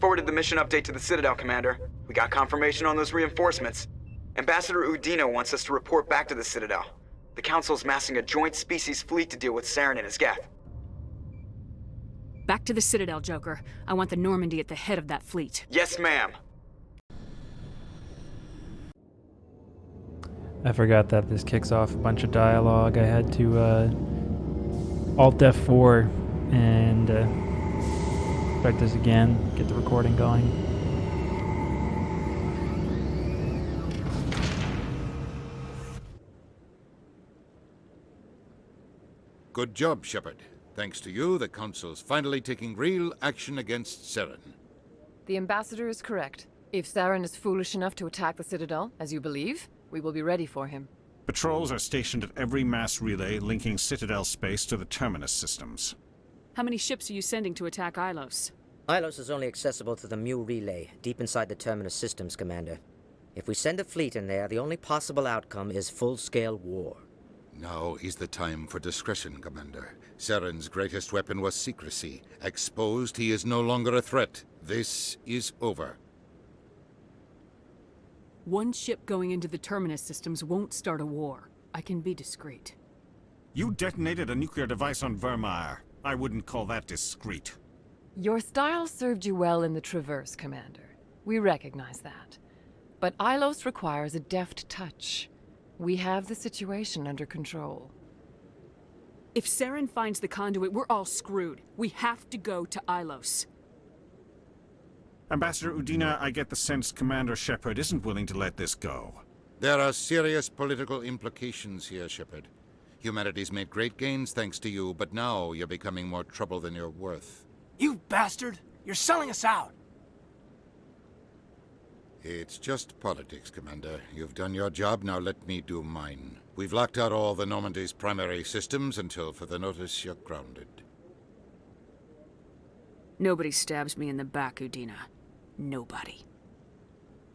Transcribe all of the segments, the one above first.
forwarded the mission update to the Citadel, Commander. We got confirmation on those reinforcements. Ambassador Udina wants us to report back to the Citadel. The Council's massing a joint species fleet to deal with Saren and his Geth. Back to the Citadel, Joker. I want the Normandy at the head of that fleet. Yes, ma'am. I forgot that this kicks off a bunch of dialogue. I had to Alt F4 and start this again, get the recording going. Good job, Shepard. Thanks to you, the Council's finally taking real action against Saren. The Ambassador is correct. If Saren is foolish enough to attack the Citadel, as you believe, we will be ready for him. Patrols are stationed at every mass relay linking Citadel space to the Terminus systems. How many ships are you sending to attack Ilos? Ilos is only accessible to the Mu relay, deep inside the Terminus systems, Commander. If we send a fleet in there, the only possible outcome is full-scale war. Now is the time for discretion, Commander. Saren's greatest weapon was secrecy. Exposed, he is no longer a threat. This is over. One ship going into the Terminus systems won't start a war. I can be discreet. You detonated a nuclear device on Vermeer. I wouldn't call that discreet. Your style served you well in the Traverse, Commander. We recognize that. But Ilos requires a deft touch. We have the situation under control. If Saren finds the conduit, we're all screwed. We have to go to Ilos. Ambassador Udina, I get the sense Commander Shepard isn't willing to let this go. There are serious political implications here, Shepard. Humanity's made great gains thanks to you, but now you're becoming more trouble than you're worth. You bastard! You're selling us out! It's just politics, Commander. You've done your job, now let me do mine. We've locked out all the Normandy's primary systems until further notice you're grounded. Nobody stabs me in the back, Udina. Nobody.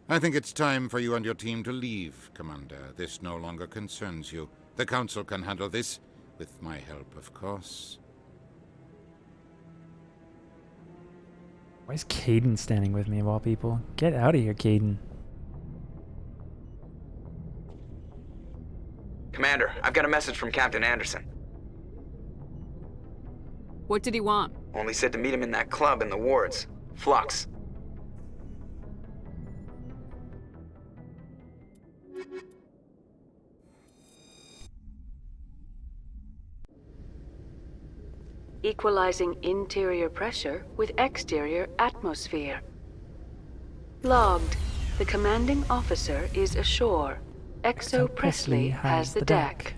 I think it's time for you and your team to leave, Commander. This no longer concerns you. The Council can handle this, with my help, of course. Why is Caden standing with me, of all people? Get out of here, Caden. Commander, I've got a message from Captain Anderson. What did he want? Only said to meet him in that club in the wards. Flux. Equalizing interior pressure with exterior atmosphere. Logged. The commanding officer is ashore. Exo Presley has the deck.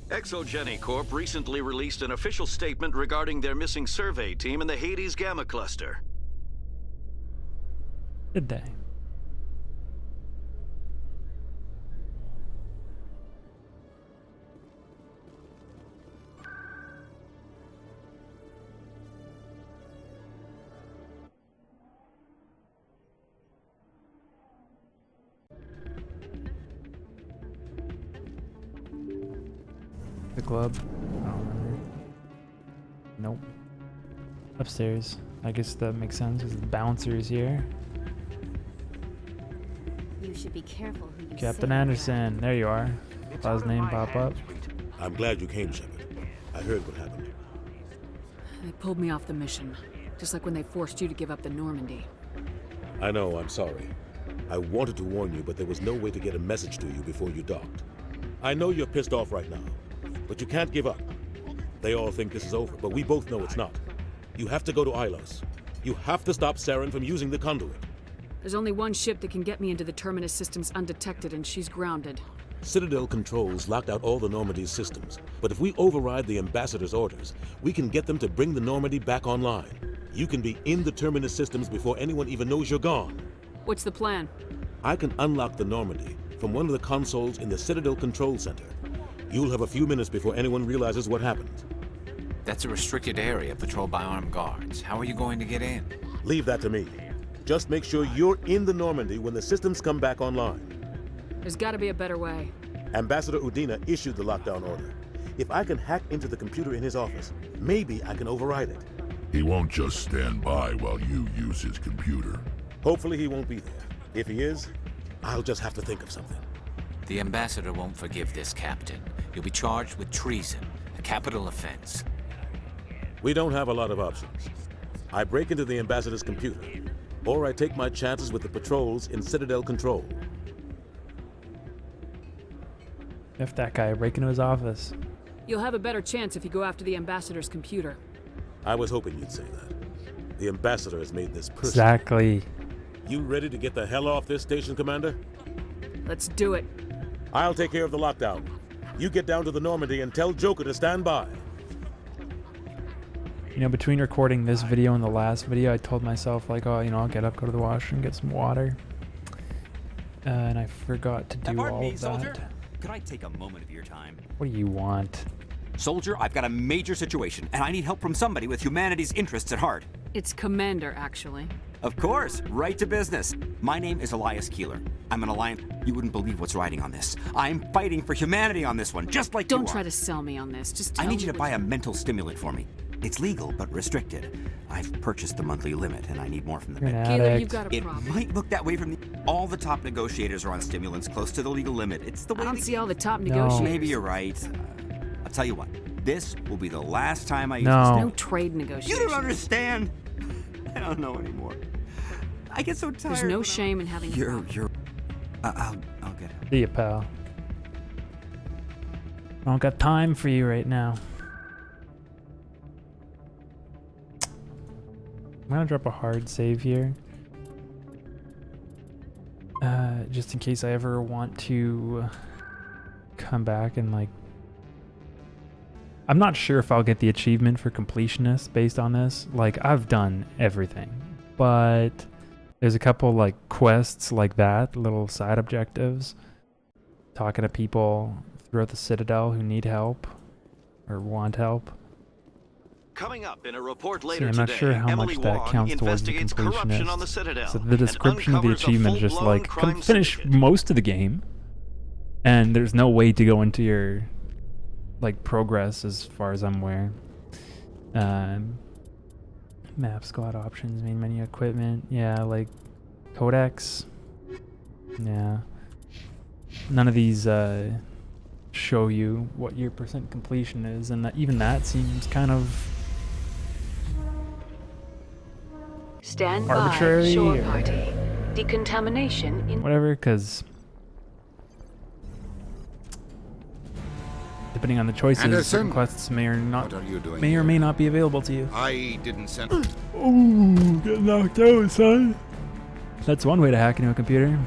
Exogeny Corp recently released an official statement regarding their missing survey team in the Hades Gamma Cluster. Did they? The club? I don't remember. Nope. Upstairs. I guess that makes sense because the bouncer is here. You should be careful who you Captain say Anderson. There you are. Saw his name pop up. I'm glad you came, Shepard. I heard what happened. They pulled me off the mission. Just like when they forced you to give up the Normandy. I know, I'm sorry. I wanted to warn you, but there was no way to get a message to you before you docked. I know you're pissed off right now, but you can't give up. They all think this is over, but we both know it's not. You have to go to Ilos. You have to stop Saren from using the conduit. There's only one ship that can get me into the Terminus systems undetected, and she's grounded. Citadel controls locked out all the Normandy's systems, but if we override the Ambassador's orders, we can get them to bring the Normandy back online. You can be in the Terminus systems before anyone even knows you're gone. What's the plan? I can unlock the Normandy from one of the consoles in the Citadel Control Center. You'll have a few minutes before anyone realizes what happened. That's a restricted area patrolled by armed guards. How are you going to get in? Leave that to me. Just make sure you're in the Normandy when the systems come back online. There's gotta be a better way. Ambassador Udina issued the lockdown order. If I can hack into the computer in his office, maybe I can override it. He won't just stand by while you use his computer. Hopefully he won't be there. If he is, I'll just have to think of something. The ambassador won't forgive this, Captain. You'll be charged with treason, a capital offense. We don't have a lot of options. I break into the ambassador's computer, or I take my chances with the patrols in Citadel control. If that guy, break into his office. You'll have a better chance if you go after the ambassador's computer. I was hoping you'd say that. The ambassador has made this personal. Exactly. You ready to get the hell off this station, Commander? Let's do it. I'll take care of the lockdown. You get down to the Normandy and tell Joker to stand by. You know, between recording this video and the last video, I told myself, like, oh, you know, I'll get up, go to the washroom, get some water. And I forgot to do all of Soldier? that. Could I take a moment of your time? What do you want? Soldier, I've got a major situation, and I need help from somebody with humanity's interests at heart. It's Commander, actually. Of course, right to business. My name is Elias Keeler. I'm an Alliance. You wouldn't believe what's riding on this. I'm fighting for humanity on this one, just like you are. Don't try to sell me on this. Just tell I need you me to buy a mental stimulant for me. It's legal, but restricted. I've purchased the monthly limit, and I need more from the bank. Keeler, you've got a It problem. might look that way from the... All the top negotiators are on stimulants close to the legal limit. It's the way I don't they- see all the top negotiators. Maybe you're right. I'll tell you what. This will be the last time I use No. this. No trade negotiations. You don't understand. I don't know anymore. I get so tired. There's no shame in having a problem. You're. I'll get it. See ya, pal. I don't got time for you right now. I'm gonna drop a hard save here. Just in case I ever want to come back and like... I'm not sure if I'll get the achievement for completionist based on this. Like, I've done everything, but there's a couple like quests like that, little side objectives, talking to people throughout the Citadel who need help or want help. Coming up in a report See, later I'm not today, sure how Emily much that Wong counts towards the investigates corruption on the completionist. Citadel. So the description of the uncovers a achievement is just full-blown like, crime come finish syndicate. most of the game, and there's no way to go into your like progress as far as I'm aware. Map squad options, main menu equipment, yeah, like codex, yeah. None of these show you what your percent completion is, and even that seems kind of Stand arbitrary by, shore or party. Decontamination in... whatever, because depending on the choices, Anderson, certain quests may or what are you doing may or here? may not be available to you. I didn't send... Ooh, get knocked out, son. That's one way to hack into a computer.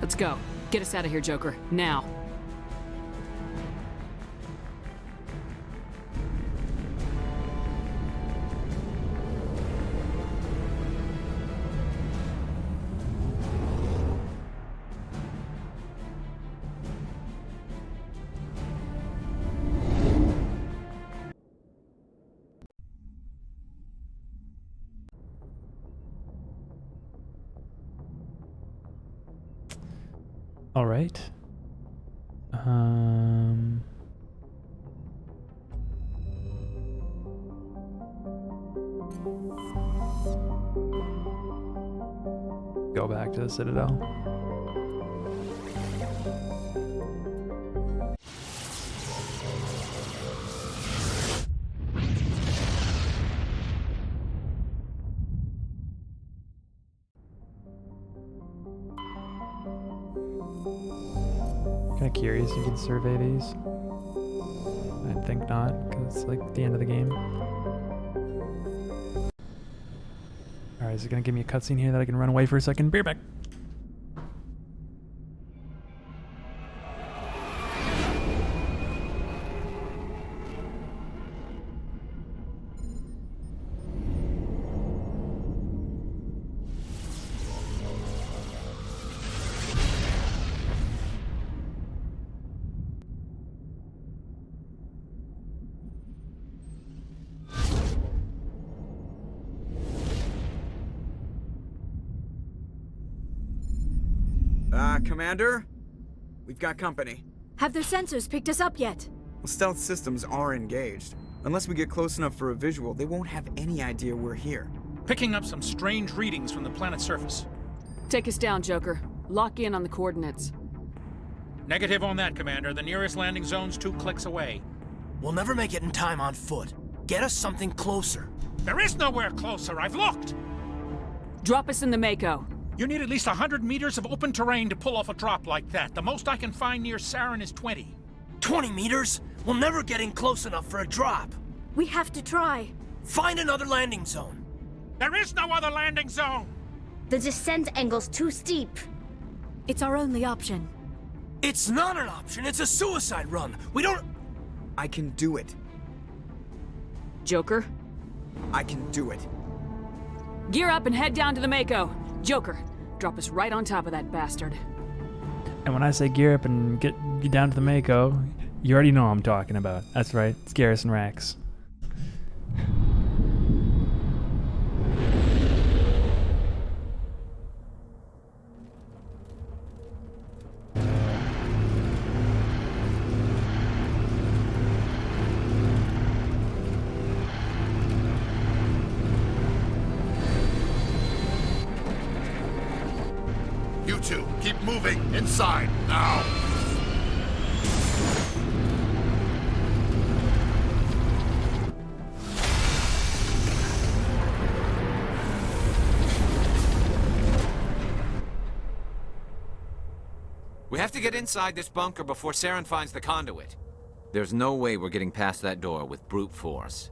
Let's go. Get us out of here, Joker. Now. All right. Go back to the Citadel. Kind of curious, you can survey these. I think not, because it's like the end of the game. Alright, is it gonna give me a cutscene here that I can run away for a second? Be right back. Commander? We've got company. Have their sensors picked us up yet? Well, stealth systems are engaged. Unless we get close enough for a visual, they won't have any idea we're here. Picking up some strange readings from the planet's surface. Take us down, Joker. Lock in on the coordinates. Negative on that, Commander. The nearest landing zone's 2 clicks away. We'll never make it in time on foot. Get us something closer. There is nowhere closer. I've looked. Drop us in the Mako. You need at least 100 meters of open terrain to pull off a drop like that. The most I can find near Saren is 20. 20 meters? We'll never get in close enough for a drop. We have to try. Find another landing zone. There is no other landing zone! The descent angle's too steep. It's our only option. It's not an option. It's a suicide run. We don't... I can do it. Joker? I can do it. Gear up and head down to the Mako. Joker, drop us right on top of that bastard. And when I say gear up and get down to the Mako, you already know what I'm talking about. That's right, it's Garrison Rax. You two, keep moving inside now. We have to get inside this bunker before Saren finds the conduit. There's no way we're getting past that door with brute force.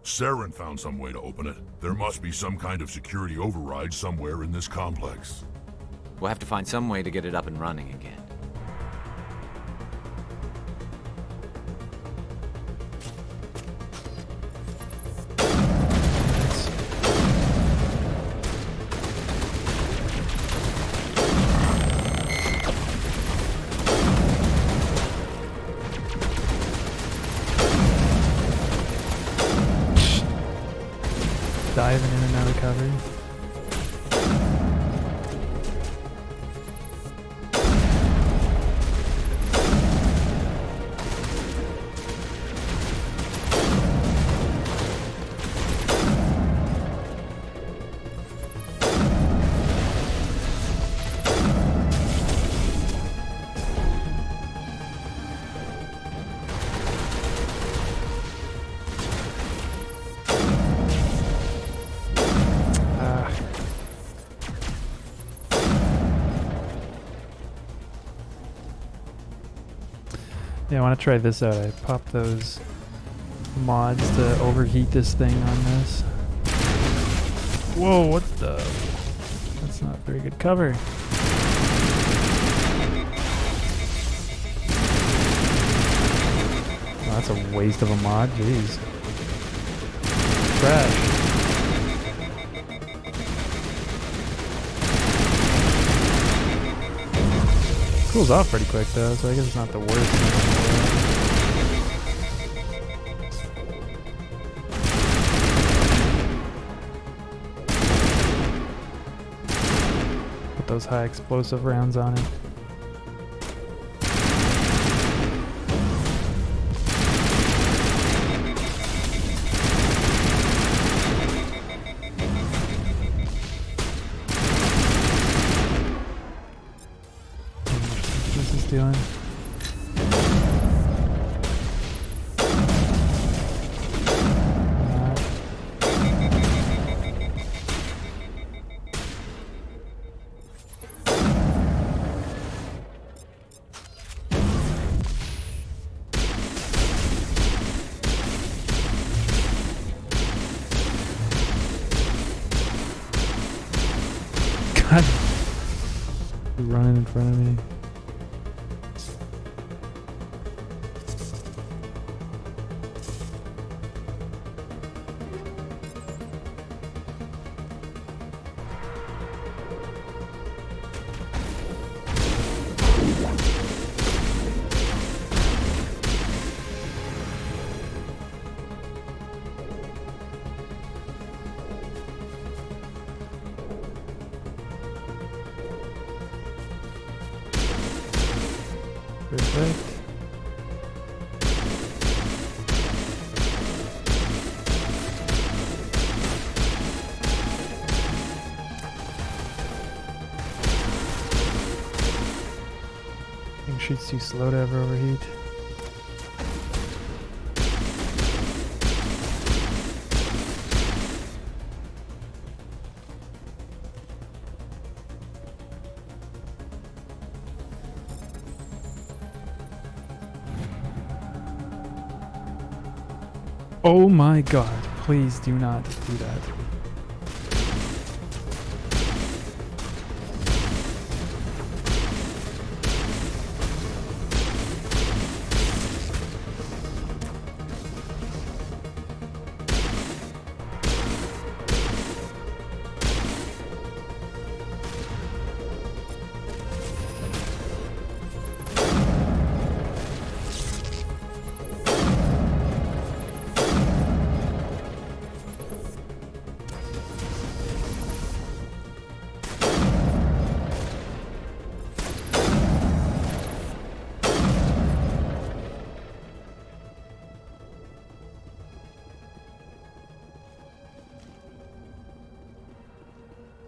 Saren found some way to open it. There must be some kind of security override somewhere in this complex. We'll have to find some way to get it up and running again. Diving in and out of cover. Yeah, I want to try this out. I popped those mods to overheat this thing on this. Whoa, what the? That's not very good cover. Oh, that's a waste of a mod, jeez. Trash. Cools off pretty quick though, so I guess it's not the worst thing in the world. Put those high explosive rounds on it. Doing. God, you're running in front of me. Perfect. Thing shoots too slow to ever overheat. Oh my god, please do not do that.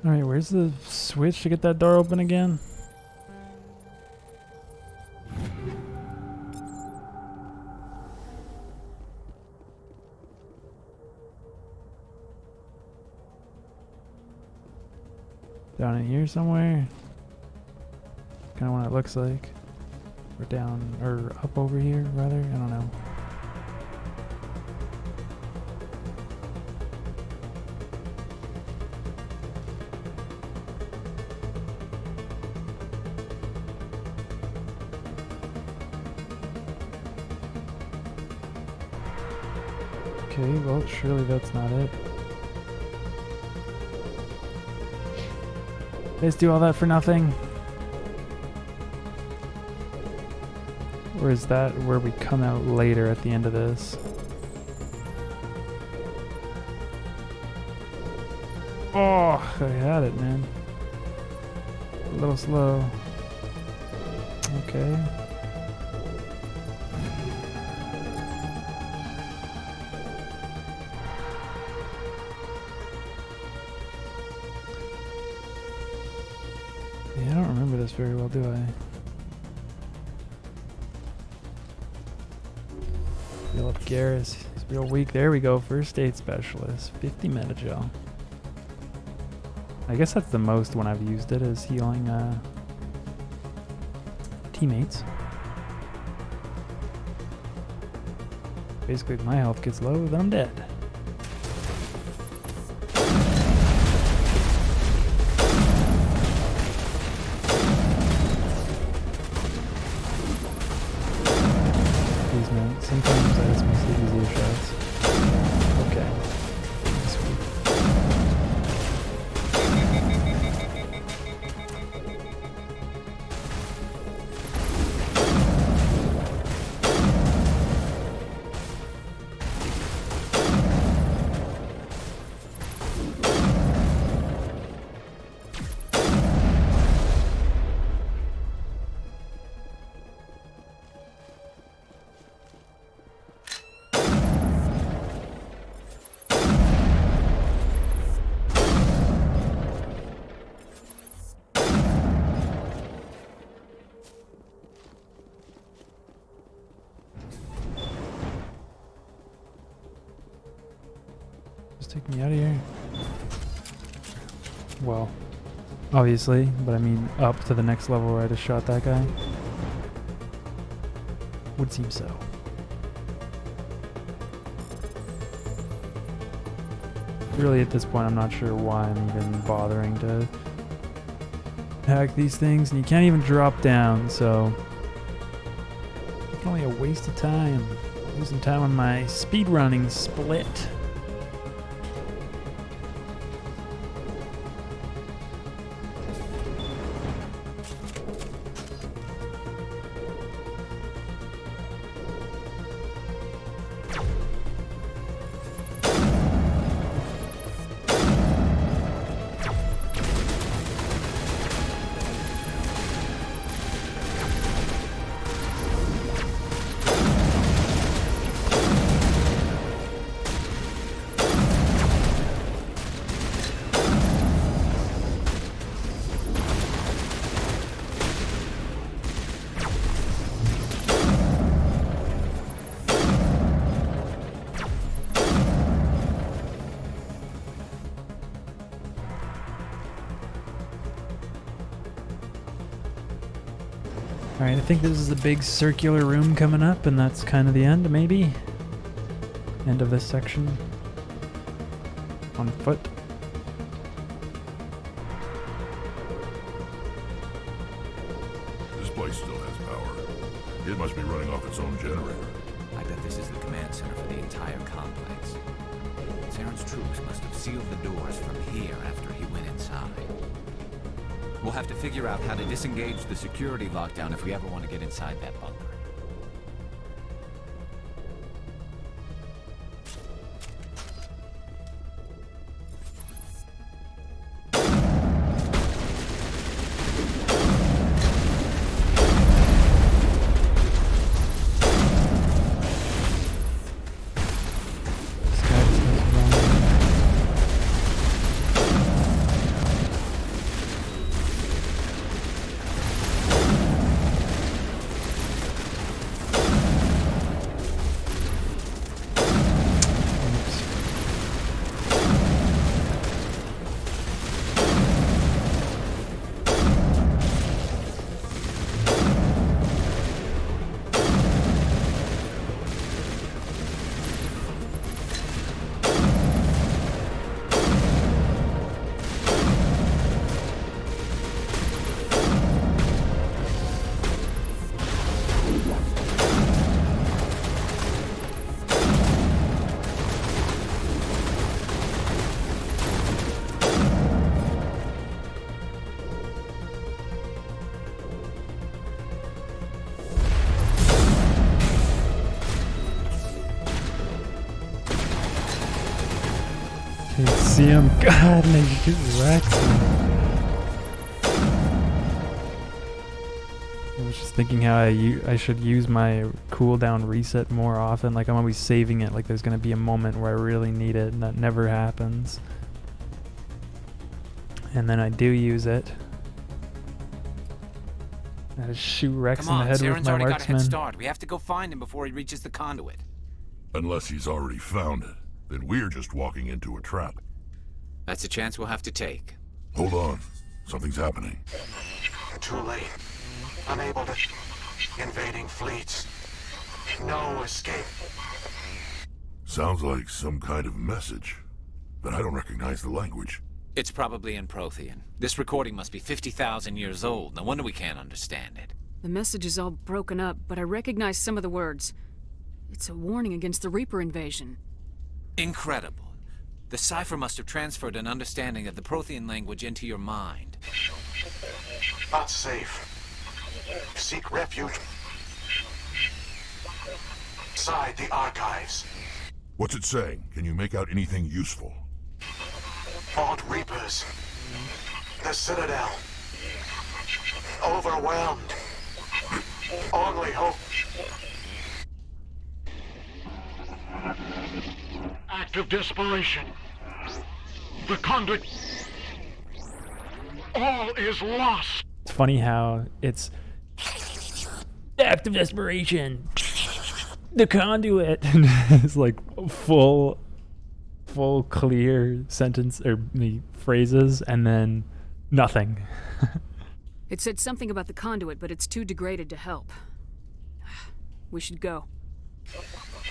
Alright, where's the switch to get that door open again? Down in here somewhere? Kind of what it looks like. Or down, or up over here, rather? I don't know. Okay, well, surely that's not it. Let's do all that for nothing. Or is that where we come out later at the end of this? Oh, I had it, man. A little slow. Okay. Yeah, I don't remember this very well, do I? Heal up Garrus. He's real weak. There we go. First aid specialist. 50 metagel. I guess that's the most when I've used it, is healing teammates. Basically, if my health gets low, then I'm dead. Sometimes I just miss the easier shots. Okay. Sweet. Take me out of here. Well, obviously, but I mean up to the next level where I just shot that guy. Would seem so. Really, at this point, I'm not sure why I'm even bothering to hack these things, and you can't even drop down, so definitely a waste of time. Losing time on my speedrunning split. Alright, I think this is a big circular room coming up, and that's kind of the end, maybe? End of this section. On foot. This place still has power. It must be running off its own generator. I bet this is the command center for the entire complex. Saren's troops must have sealed the doors from here after he went inside. We'll have to figure out how to disengage the security lockdown if we ever want to get inside that bunker. See him, God, and he just wrecks him. I was just thinking how I should use my cooldown reset more often. Like I'm always saving it. Like there's gonna be a moment where I really need it, and that never happens. And then I do use it. I just shoot Rex in the head with my Saren's already got a head marksman. start. We have to go find him before he reaches the conduit. Unless he's already found it, then we're just walking into a trap. That's a chance we'll have to take. Hold on. Something's happening. Too late. Unable to... Invading fleets. No escape. Sounds like some kind of message, but I don't recognize the language. It's probably in Prothean. This recording must be 50,000 years old. No wonder we can't understand it. The message is all broken up, but I recognize some of the words. It's a warning against the Reaper invasion. Incredible. The cipher must have transferred an understanding of the Prothean language into your mind. Not safe. Seek refuge. Inside the archives. What's it saying? Can you make out anything useful? Fought Reapers. The Citadel. Overwhelmed. Only hope. Act of desperation. The conduit. All is lost. It's funny how it's act of desperation. The conduit. It's like full clear sentence or phrases and then nothing. It said something about the conduit, but it's too degraded to help. We should go.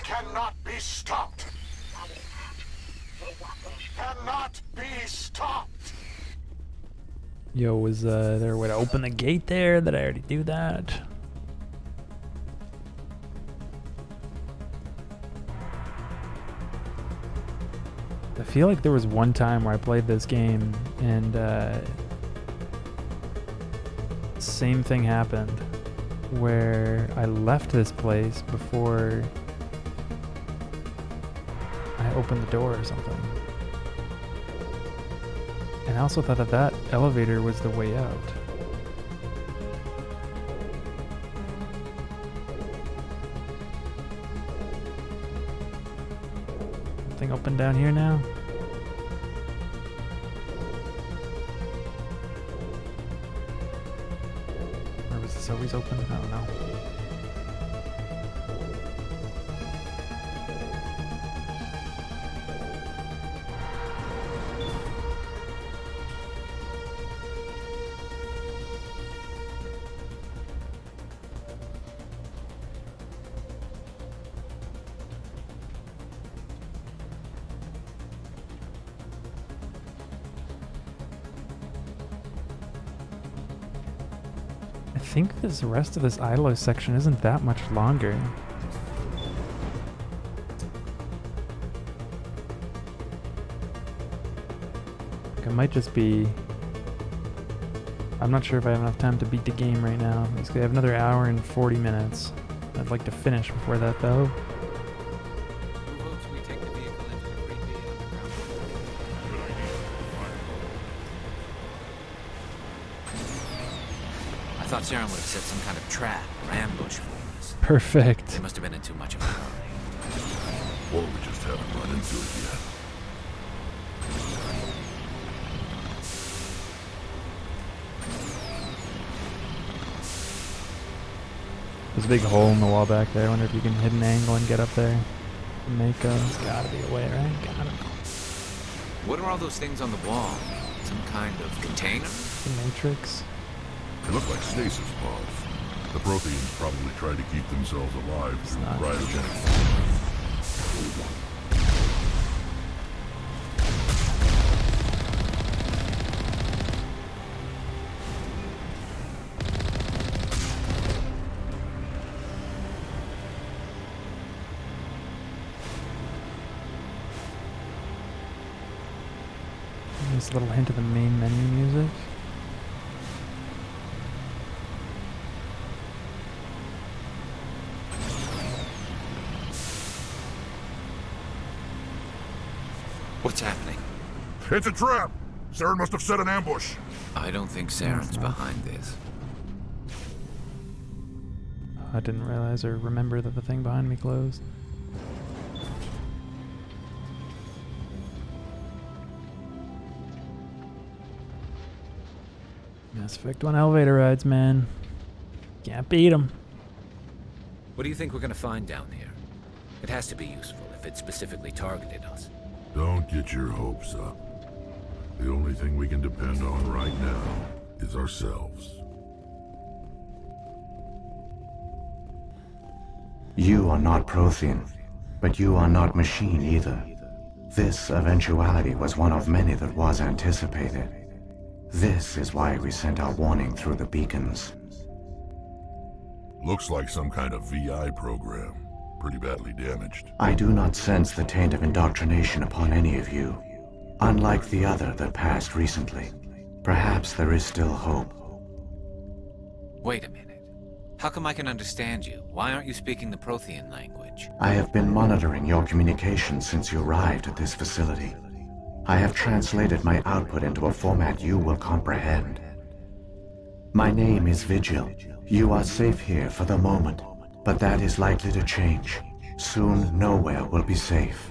Cannot be stopped. Cannot be stopped. Yo, was there a way to open the gate there? Did I already do that? I feel like there was one time where I played this game and same thing happened where I left this place before I opened the door or something. And I also thought that that elevator was the way out. Something open down here now? Or was this always open? I don't know. think the rest of this ILO section isn't that much longer. It might just be... I'm not sure if I have enough time to beat the game right now. I have another hour and 40 minutes. I'd like to finish before that, though. I thought Saren would have set some kind of trap or ambush for us. Perfect. They must have been in too much of a hurry. Or we just haven't run into it yet. There's a big hole in the wall back there. I wonder if you can hit an angle and get up there. There's gotta be a way, right? Gotta be. What are all those things on the wall? Some kind of container? The Matrix. They look like stasis pods. The Protheans probably tried to keep themselves alive through cryogenic. Nice little hint of the main menu music. What's happening? It's a trap! Saren must have set an ambush. I don't think Saren's behind this. I didn't realize or remember that the thing behind me closed. Mass Effect 1 elevator rides, man. Can't beat them. What do you think we're gonna find down here? It has to be useful if it specifically targeted us. Don't get your hopes up. The only thing we can depend on right now is ourselves. You are not Prothean, but you are not machine either. This eventuality was one of many that was anticipated. This is why we sent our warning through the beacons. Looks like some kind of VI program. Pretty badly damaged. I do not sense the taint of indoctrination upon any of you. Unlike the other that passed recently. Perhaps there is still hope. Wait a minute. How come I can understand you? Why aren't you speaking the Prothean language? I have been monitoring your communications since you arrived at this facility. I have translated my output into a format you will comprehend. My name is Vigil. You are safe here for the moment, but that is likely to change. Soon, nowhere will be safe.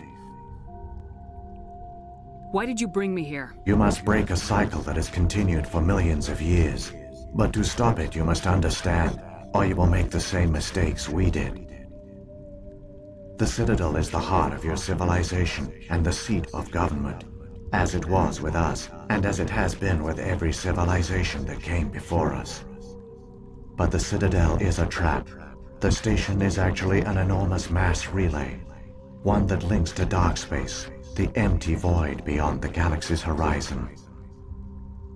Why did you bring me here? You must break a cycle that has continued for millions of years. But to stop it, you must understand, or you will make the same mistakes we did. The Citadel is the heart of your civilization and the seat of government, as it was with us, and as it has been with every civilization that came before us. But the Citadel is a trap. The station is actually an enormous mass relay, one that links to dark space, the empty void beyond the galaxy's horizon.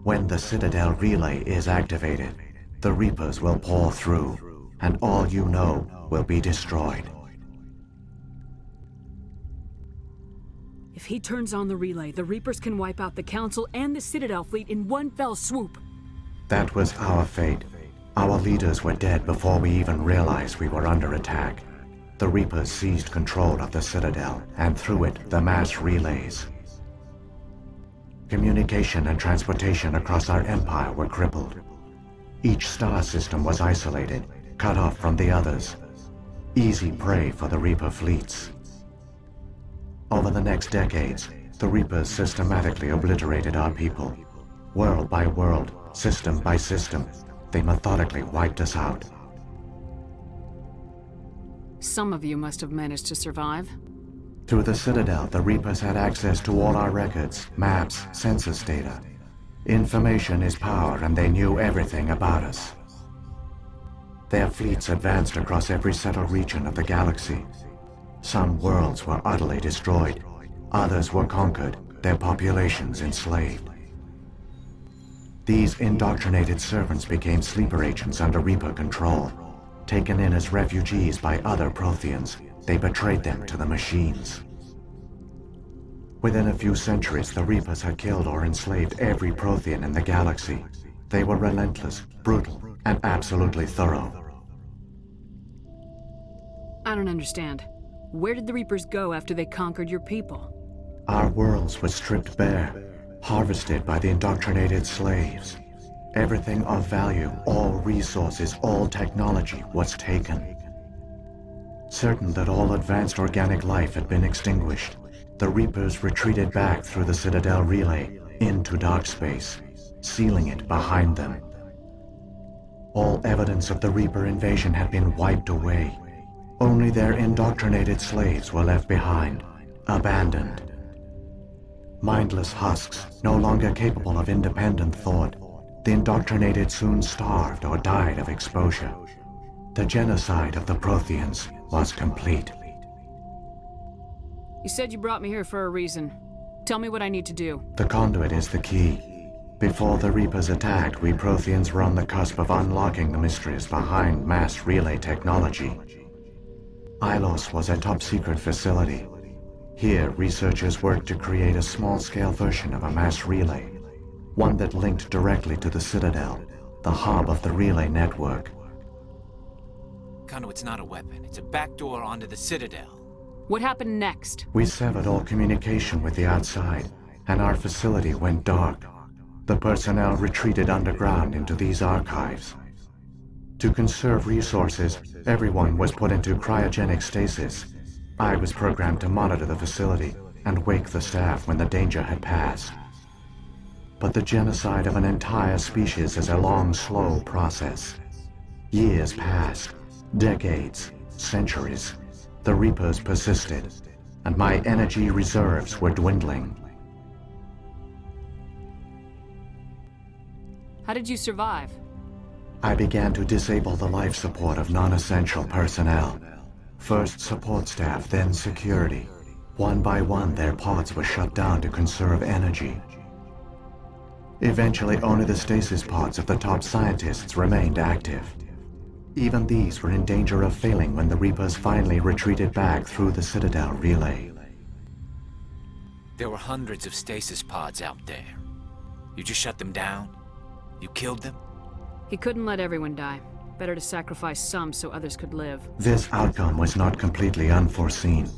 When the Citadel relay is activated, the Reapers will pour through, and all you know will be destroyed. If he turns on the relay, the Reapers can wipe out the Council and the Citadel fleet in one fell swoop. That was our fate. Our leaders were dead before we even realized we were under attack. The Reapers seized control of the Citadel, and through it, the mass relays. Communication and transportation across our empire were crippled. Each star system was isolated, cut off from the others. Easy prey for the Reaper fleets. Over the next decades, the Reapers systematically obliterated our people. World by world, system by system, they methodically wiped us out. Some of you must have managed to survive. Through the Citadel, the Reapers had access to all our records, maps, census data. Information is power, and they knew everything about us. Their fleets advanced across every settled region of the galaxy. Some worlds were utterly destroyed. Others were conquered, their populations enslaved. These indoctrinated servants became sleeper agents under Reaper control. Taken in as refugees by other Protheans, they betrayed them to the machines. Within a few centuries, the Reapers had killed or enslaved every Prothean in the galaxy. They were relentless, brutal, and absolutely thorough. I don't understand. Where did the Reapers go after they conquered your people? Our worlds were stripped bare, harvested by the indoctrinated slaves. Everything of value, all resources, all technology was taken. Certain that all advanced organic life had been extinguished, the Reapers retreated back through the Citadel relay into dark space, sealing it behind them. All evidence of the Reaper invasion had been wiped away. Only their indoctrinated slaves were left behind, abandoned. Mindless husks, no longer capable of independent thought, the indoctrinated soon starved or died of exposure. The genocide of the Protheans was complete. You said you brought me here for a reason. Tell me what I need to do. The conduit is the key. Before the Reapers attacked, we Protheans were on the cusp of unlocking the mysteries behind mass relay technology. Ilos was a top-secret facility. Here, researchers worked to create a small-scale version of a mass relay, one that linked directly to the Citadel, the hub of the relay network. Conduit's not a weapon. It's a backdoor onto the Citadel. What happened next? We severed all communication with the outside, and our facility went dark. The personnel retreated underground into these archives. To conserve resources, everyone was put into cryogenic stasis. I was programmed to monitor the facility and wake the staff when the danger had passed. But the genocide of an entire species is a long, slow process. Years passed, decades, centuries. The Reapers persisted, and my energy reserves were dwindling. How did you survive? I began to disable the life support of non-essential personnel. First support staff, then security. One by one, their pods were shut down to conserve energy. Eventually, only the stasis pods of the top scientists remained active. Even these were in danger of failing when the Reapers finally retreated back through the Citadel relay. There were hundreds of stasis pods out there. You just shut them down? You killed them? He couldn't let everyone die. Better to sacrifice some so others could live. This outcome was not completely unforeseen.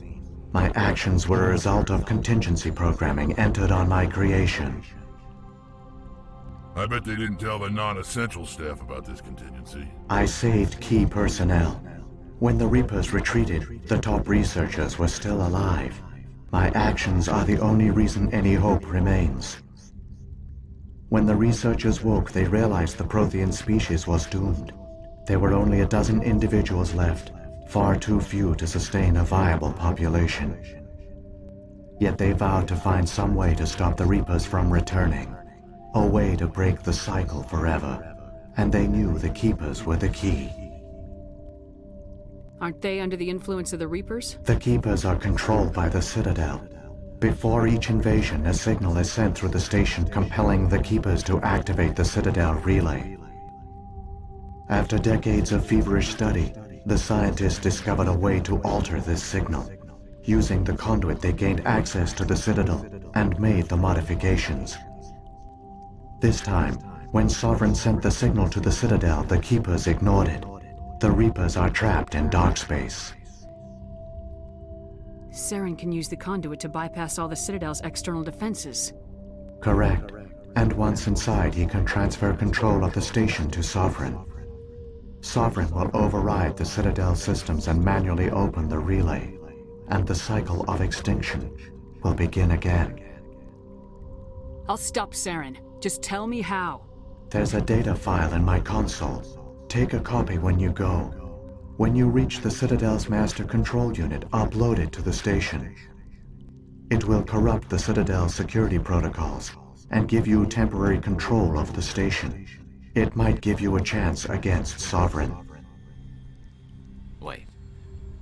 My actions were a result of contingency programming entered on my creation. I bet they didn't tell the non-essential staff about this contingency. I saved key personnel. When the Reapers retreated, the top researchers were still alive. My actions are the only reason any hope remains. When the researchers woke, they realized the Prothean species was doomed. There were only a dozen individuals left, far too few to sustain a viable population. Yet they vowed to find some way to stop the Reapers from returning. A way to break the cycle forever. And they knew the Keepers were the key. Aren't they under the influence of the Reapers? The Keepers are controlled by the Citadel. Before each invasion, a signal is sent through the station compelling the Keepers to activate the Citadel relay. After decades of feverish study, the scientists discovered a way to alter this signal. Using the conduit, they gained access to the Citadel and made the modifications. This time, when Sovereign sent the signal to the Citadel, the Keepers ignored it. The Reapers are trapped in dark space. Saren can use the conduit to bypass all the Citadel's external defenses. Correct. And once inside, he can transfer control of the station to Sovereign. Sovereign will override the Citadel systems and manually open the relay. And the cycle of extinction will begin again. I'll stop Saren. Just tell me how. There's a data file in my console. Take a copy when you go. When you reach the Citadel's master control unit, upload it to the station. It will corrupt the Citadel's security protocols and give you temporary control of the station. It might give you a chance against Sovereign. Wait.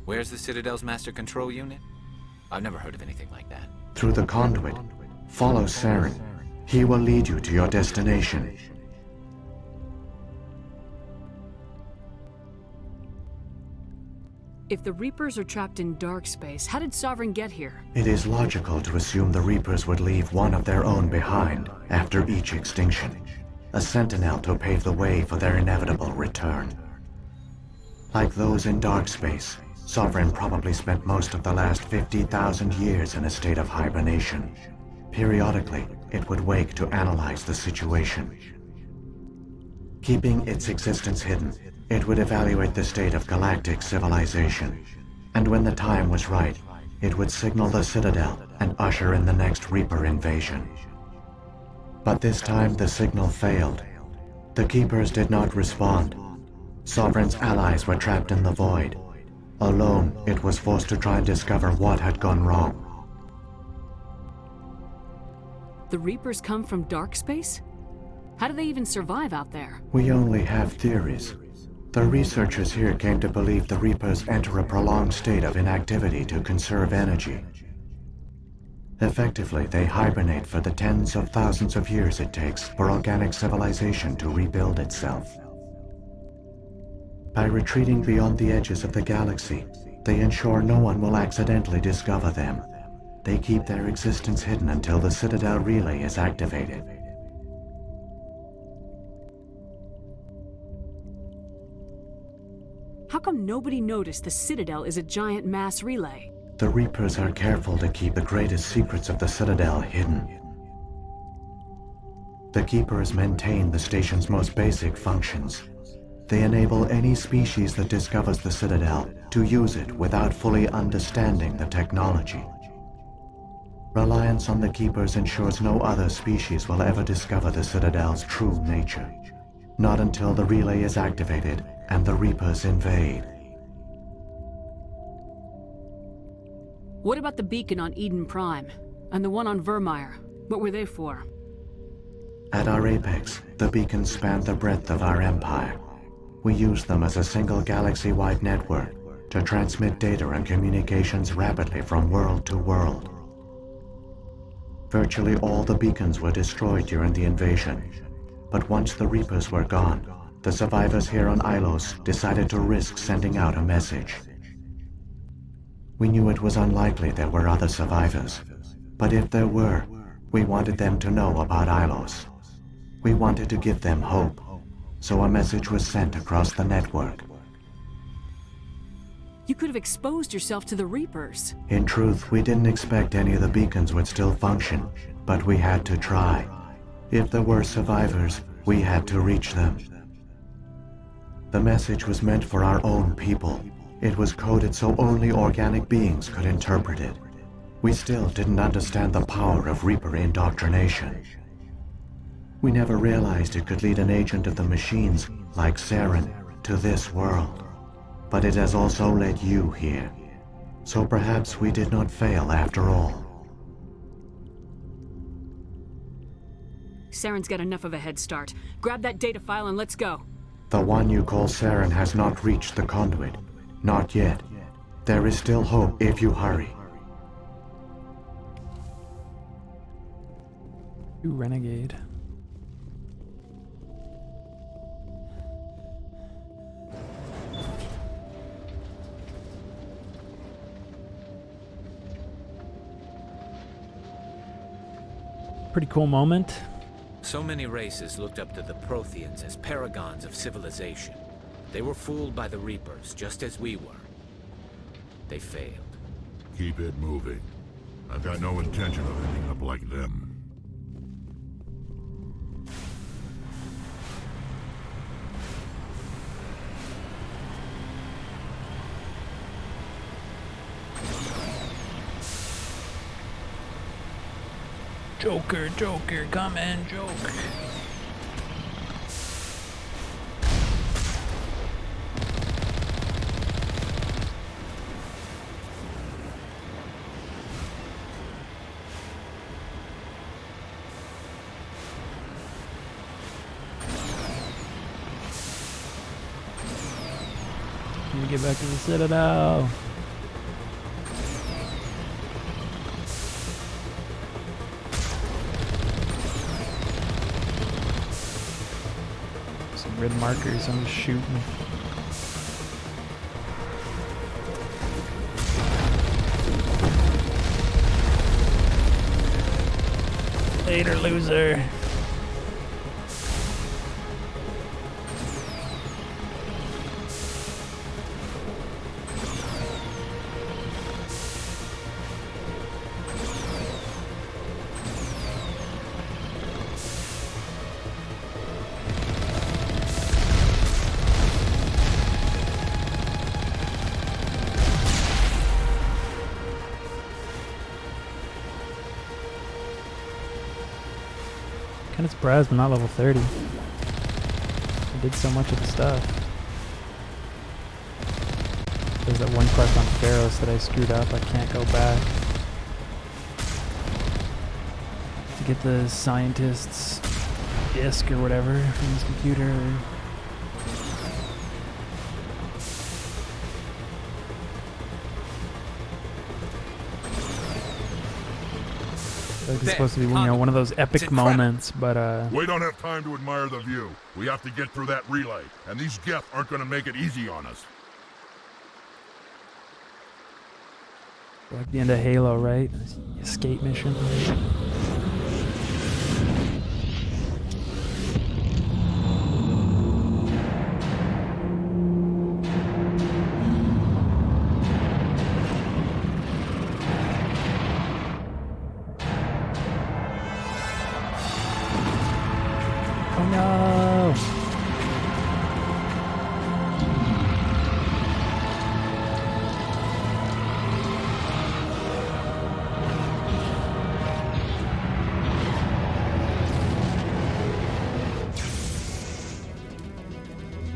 Where's the Citadel's master control unit? I've never heard of anything like that. Through the conduit. Follow Saren. He will lead you to your destination. If the Reapers are trapped in dark space, how did Sovereign get here? It is logical to assume the Reapers would leave one of their own behind after each extinction, a sentinel to pave the way for their inevitable return. Like those in dark space, Sovereign probably spent most of the last 50,000 years in a state of hibernation. Periodically, it would wake to analyze the situation. Keeping its existence hidden, it would evaluate the state of galactic civilization. And when the time was right, it would signal the Citadel and usher in the next Reaper invasion. But this time the signal failed. The Keepers did not respond. Sovereign's allies were trapped in the void. Alone, it was forced to try and discover what had gone wrong. The Reapers come from dark space? How do they even survive out there? We only have theories. The researchers here came to believe the Reapers enter a prolonged state of inactivity to conserve energy. Effectively, they hibernate for the tens of thousands of years it takes for organic civilization to rebuild itself. By retreating beyond the edges of the galaxy, they ensure no one will accidentally discover them. They keep their existence hidden until the Citadel relay is activated. How come nobody noticed the Citadel is a giant mass relay? The Reapers are careful to keep the greatest secrets of the Citadel hidden. The Keepers maintain the station's most basic functions. They enable any species that discovers the Citadel to use it without fully understanding the technology. Reliance on the Keepers ensures no other species will ever discover the Citadel's true nature. Not until the relay is activated and the Reapers invade. What about the beacon on Eden Prime? And the one on Vermeer? What were they for? At our apex, the beacons span the breadth of our empire. We use them as a single galaxy-wide network to transmit data and communications rapidly from world to world. Virtually all the beacons were destroyed during the invasion, but once the Reapers were gone, the survivors here on Ilos decided to risk sending out a message. We knew it was unlikely there were other survivors, but if there were, we wanted them to know about Ilos. We wanted to give them hope, so a message was sent across the network. You could have exposed yourself to the Reapers. In truth, we didn't expect any of the beacons would still function, but we had to try. If there were survivors, we had to reach them. The message was meant for our own people. It was coded so only organic beings could interpret it. We still didn't understand the power of Reaper indoctrination. We never realized it could lead an agent of the machines, like Saren, to this world. But it has also led you here. So perhaps we did not fail after all. Saren's got enough of a head start. Grab that data file and let's go. The one you call Saren has not reached the conduit. Not yet. There is still hope if you hurry. You renegade. Pretty cool moment. So many races looked up to the Protheans as paragons of civilization. They were fooled by the Reapers, just as we were. They failed. Keep it moving. I've got no intention of ending up like them. Joker, Joker, come and joke. Let me get back to the Citadel. Red markers, I'm just shooting. Later, loser. Kind of surprised I'm not level 30. I did so much of the stuff. There's that one quest on Pharos that I screwed up. I can't go back. To get the scientist's disk or whatever from his computer. Like it's supposed to be, you know, one of those epic moments, but We don't have time to admire the view. We have to get through that relay, and these Geth aren't gonna make it easy on us. like the end of Halo, right? Escape mission. Oh no!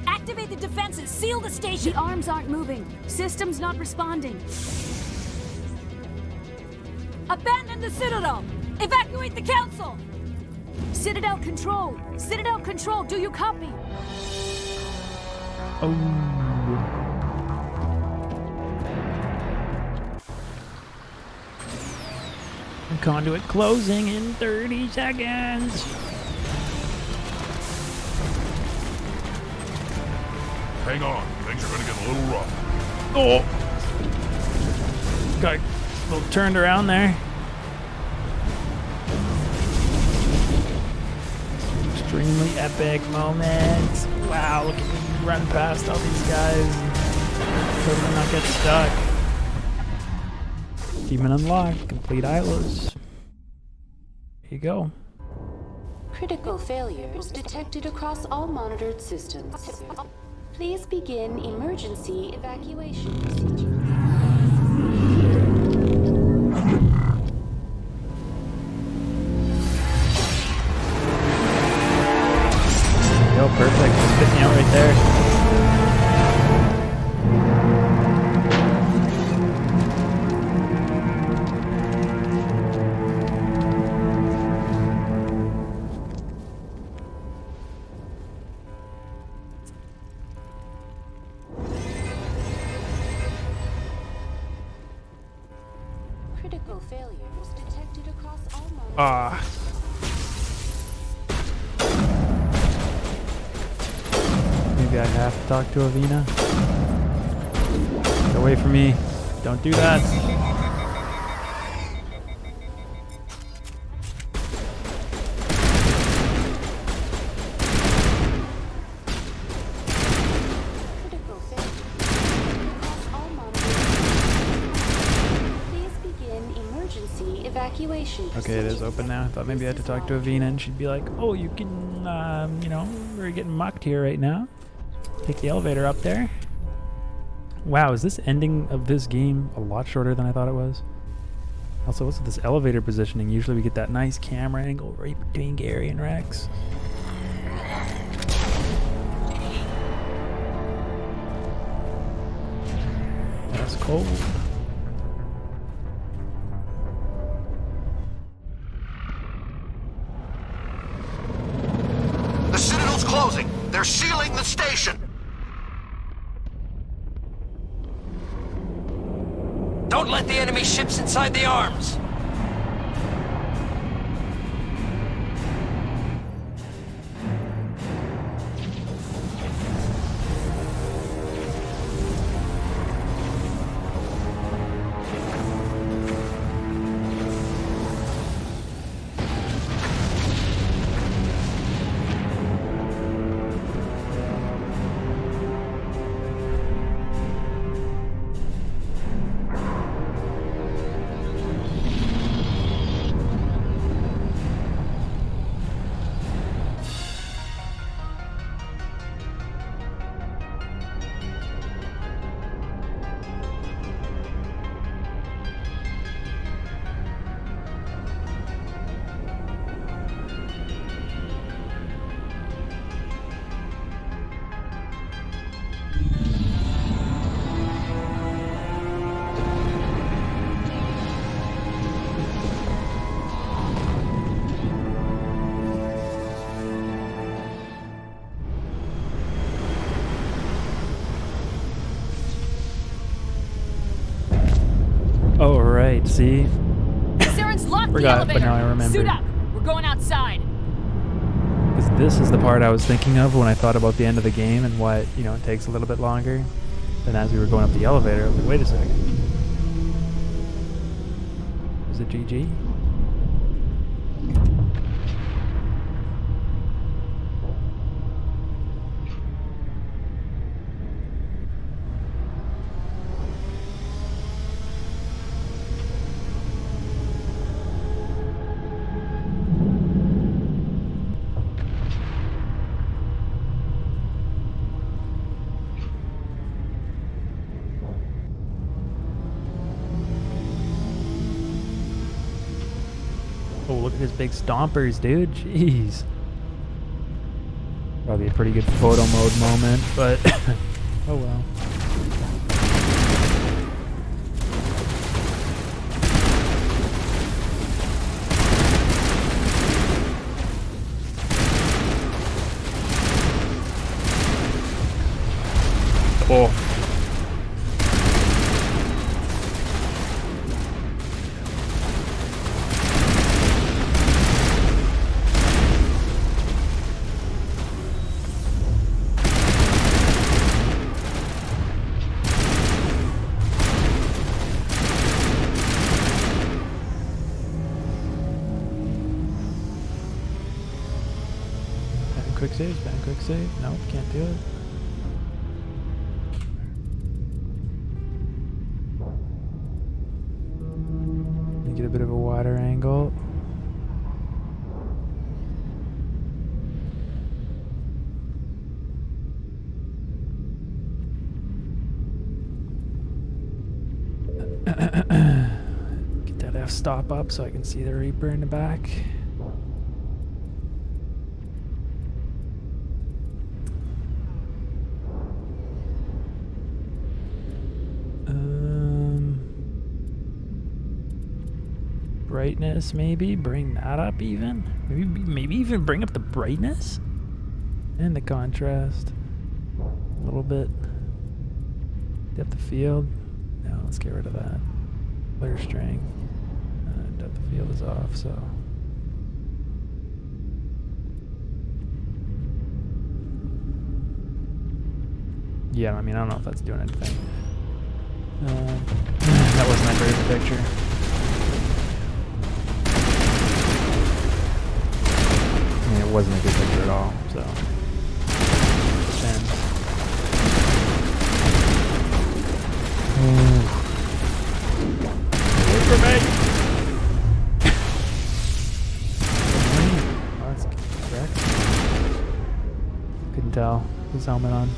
Activate the defenses! Seal the station! The arms aren't moving. System's not responding. Abandon the Citadel! Evacuate the Council! Citadel Control! Citadel Control, do you copy? Oh. Conduit closing in 30 seconds. Hang on, things are gonna get a little rough. Oh! Got a little turned around there. Extremely epic moment. Wow, look at me run past all these guys and totally not get stuck. Achievement unlocked. Complete Islas. Here you go. Critical failures detected across all monitored systems. Please begin emergency evacuation procedure. Go, perfect. Just spit me out right there. Critical failures detected across all monitored Ah. Maybe I have to talk to Avina. Get away from me. Don't do that. critical failures across all monitored systems. Please begin emergency evacuation Okay, it is open now. I thought maybe I had to talk to Avina and she'd be like, oh, you can, you know, we're getting mucked here right now. Take the elevator up there. Wow, is this ending of this game a lot shorter than I thought it was? Also, what's with this elevator positioning? Usually we get that nice camera angle right between Gary and Rex. That's cold. The Citadel's closing. They're sealing the station. Don't let the enemy ships inside the arms! right, see? Saren's locked the Forgot, elevator. but now I remember. Suit up. We're going outside. Because this is the part I was thinking of when I thought about the end of the game and what, you know, it takes a little bit longer. Then as we were going up the elevator, I was like, wait a second. Is it GG? Oh, look at his big stompers, dude. Jeez. Probably a pretty good photo mode moment, but oh well. Oh. Quick save, ban quick save. Nope, can't do it. Get a bit of a wider angle. Get that f-stop up so I can see the Reaper in the back. Brightness, maybe bring that up even. Maybe even bring up the brightness and the contrast a little bit. Depth of field. No, let's get rid of that. Clear string. Depth of field is off, so. Yeah, I mean, I don't know if that's doing anything. That wasn't my favorite picture. I mean, it wasn't a good picture at all, so. Depends. Wait for me! Oh, that's correct. Couldn't tell. His helmet on.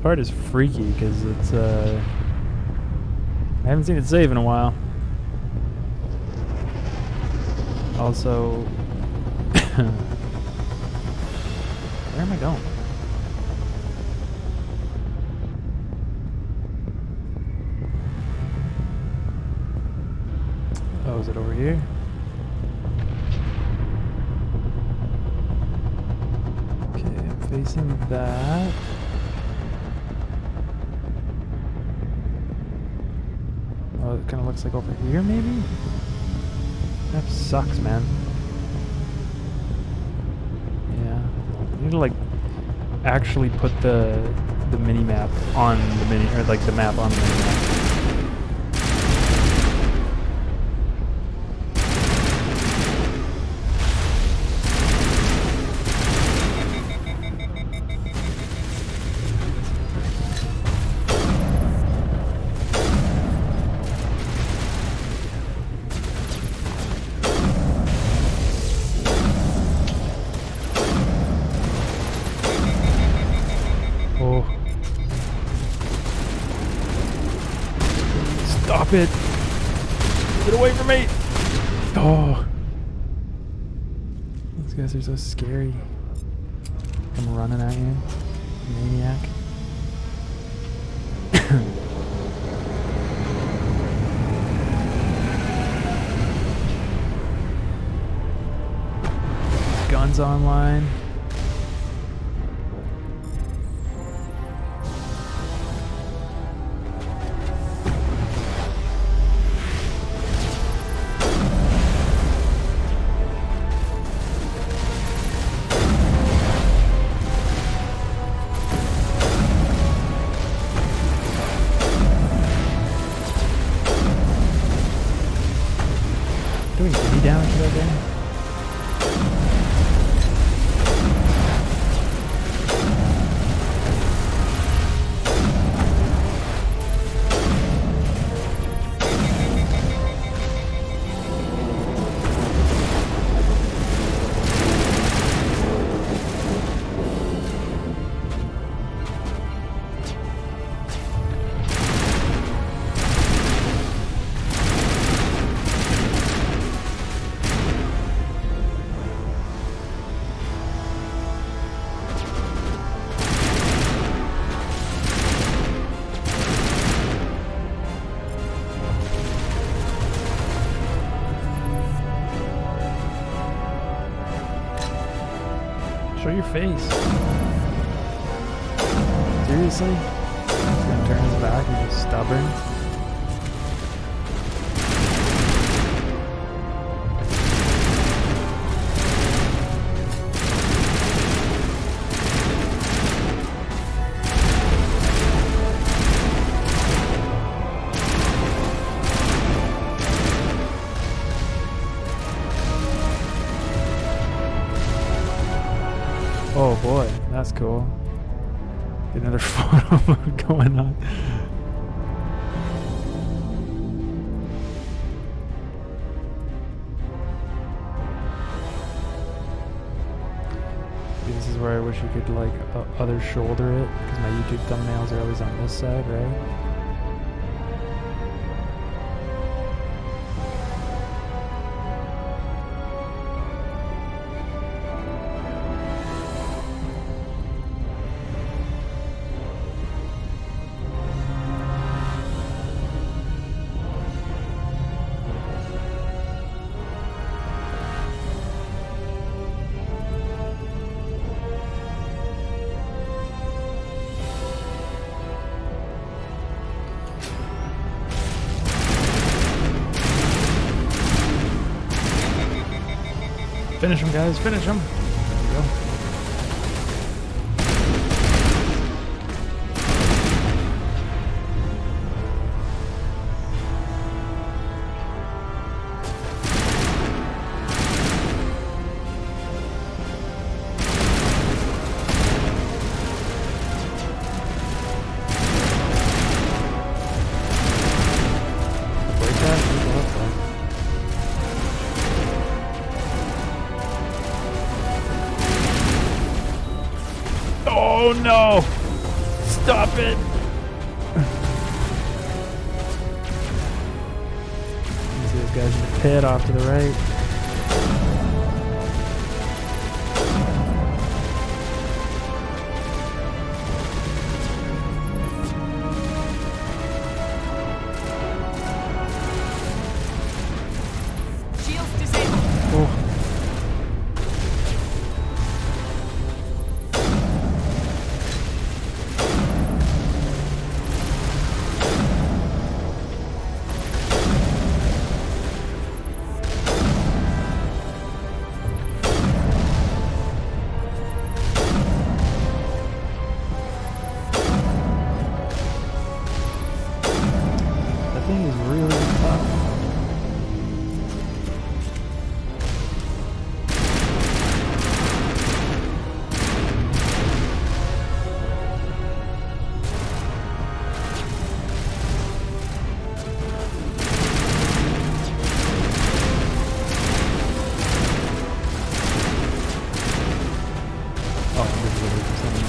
Part is freaky because it's I haven't seen it save in a while. Also, where am I going? Oh, is it over here? Okay, I'm facing that. Oh, it kind of looks like over here, maybe? That sucks, man. Yeah. I need to, like, actually put the mini-map on the or, like, the map on the mini-map. Stop it! Get away from me! Oh. These guys are so scary. I'm running at you, maniac. Guns online. Doing any damage to that guy? Show your face. Seriously? He's gonna turn his back and just stubborn. Oh boy, that's cool. Get another photo mode going on. See, this is where I wish you could like other shoulder it, because my YouTube thumbnails are always on this side, right? Finish him, guys. Finish him. There we go. Break that. What the fuck? Oh no! Stop it! You see those guys in the pit off to the right. Shields disabled. Oh. That thing is really tough. Oh, this is really something.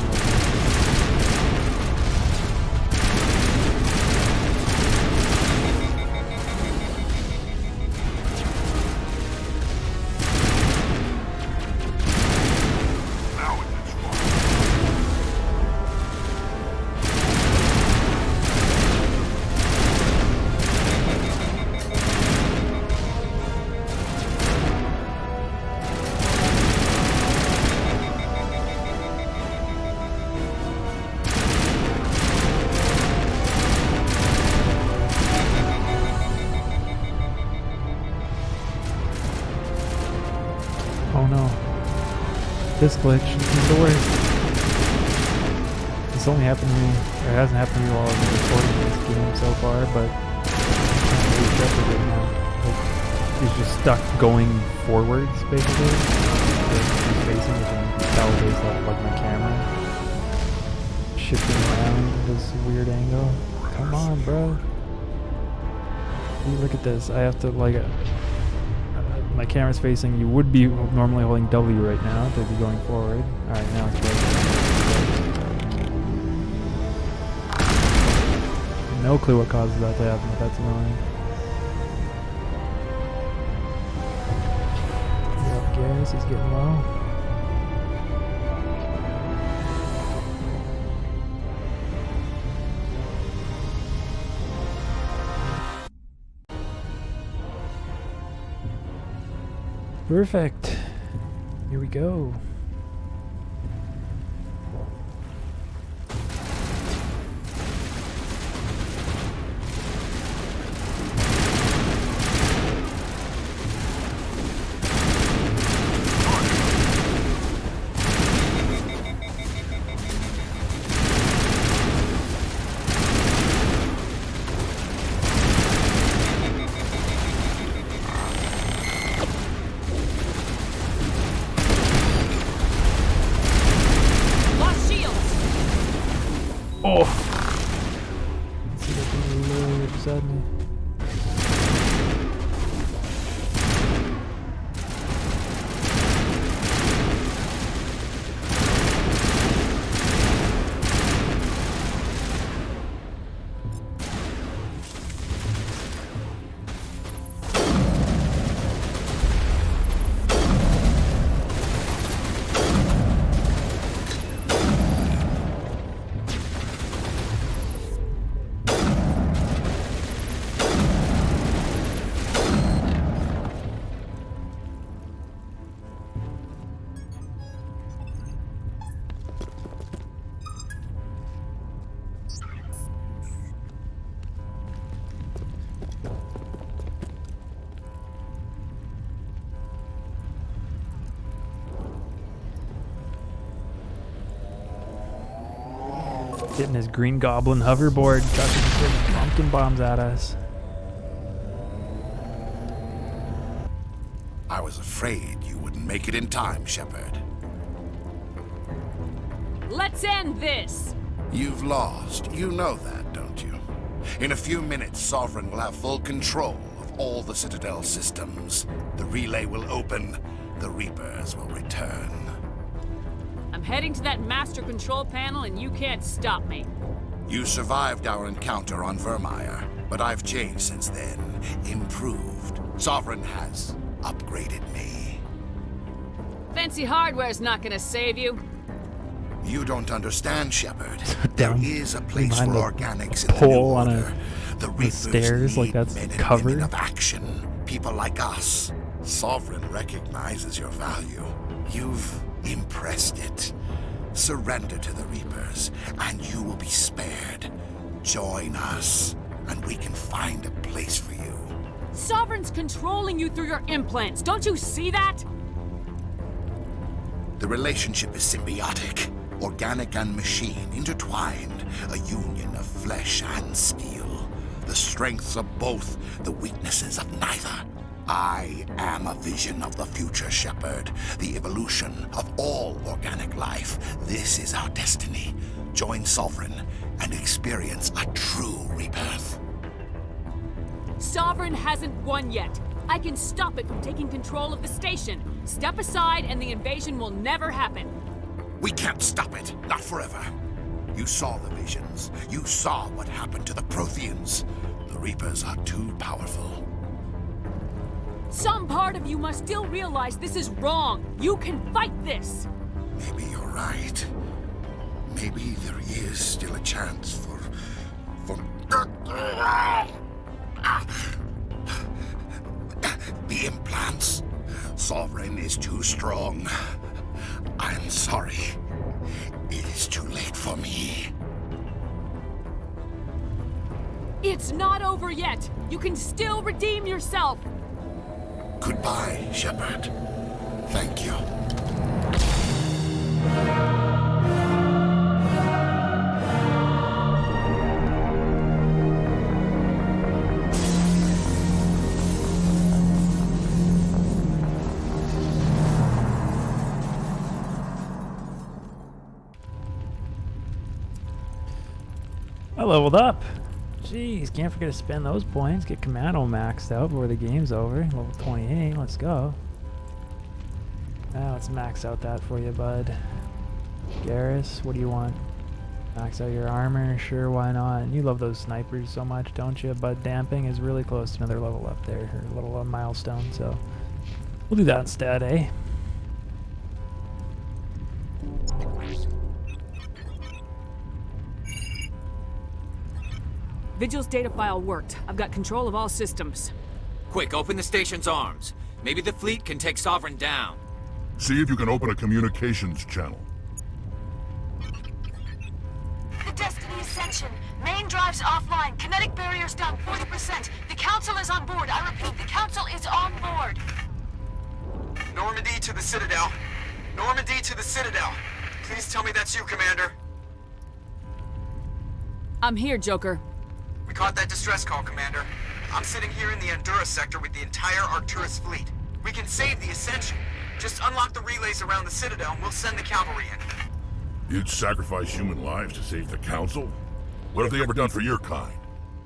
This glitch is the worst. This only happened to me, or it hasn't happened to me while I've been recording this game so far, but I can't really Shepard right now. Like, he's just stuck going forwards, basically. He's facing, which you can tell based off like my camera. Shifting around this weird angle. Come on, bro. Look at this. I have to like my camera's facing. You would be normally holding W right now to be going forward. All right, now it's good. No clue what causes that to happen, but that's annoying. Yep, gas is getting low. Perfect. Here we go. Oh! Let's see if there's a lily beside me. Getting his Green Goblin hoverboard, chucking pumpkin bombs at us. I was afraid you wouldn't make it in time, Shepard. Let's end this! You've lost. You know that, don't you? In a few minutes, Sovereign will have full control of all the Citadel systems. The relay will open. The Reapers will return. I'm heading to that master control panel and you can't stop me. You survived our encounter on Vermeer, but I've changed since then. Improved. Sovereign has upgraded me. Fancy hardware's not gonna save you. You don't understand, Shepard. There is a place for organics in the new pole on order. The Reapers stairs, like that's covered. of action. People like us. Sovereign recognizes your value. You've impressed it. Surrender to the Reapers, and you will be spared. Join us, and we can find a place for you. Sovereign's controlling you through your implants. Don't you see that? The relationship is symbiotic. Organic and machine intertwined. A union of flesh and steel. The strengths of both, the weaknesses of neither. I am a vision of the future, Shepard. The evolution of all organic life. This is our destiny. Join Sovereign and experience a true rebirth. Sovereign hasn't won yet. I can stop it from taking control of the station. Step aside and the invasion will never happen. We can't stop it. Not forever. You saw the visions. You saw what happened to the Protheans. The Reapers are too powerful. Some part of you must still realize this is wrong. You can fight this. Maybe you're right. Maybe there is still a chance for... The implants. Sovereign is too strong. I'm sorry. It is too late for me. It's not over yet. You can still redeem yourself. Goodbye, Shepard. Thank you. I leveled up. Jeez, can't forget to spend those points. Get Commando maxed out before the game's over. Level 28, let's go. Now let's max out that for you, bud. Garrus, what do you want? Max out your armor? Sure, why not? And you love those snipers so much, don't you? But damping is really close to another level up there, or a little milestone, so we'll do that instead, eh? Vigil's data file worked. I've got control of all systems. Quick, open the station's arms. Maybe the fleet can take Sovereign down. See if you can open a communications channel. The Destiny Ascension. Main drives offline. Kinetic barriers down 40%. The Council is on board. I repeat, the Council is on board. Normandy to the Citadel. Normandy to the Citadel. Please tell me that's you, Commander. I'm here, Joker. We caught that distress call, Commander. I'm sitting here in the Honduras sector with the entire Arcturus fleet. We can save the Ascension. Just unlock the relays around the Citadel and we'll send the cavalry in. You'd sacrifice human lives to save the Council? What have they ever done for your kind?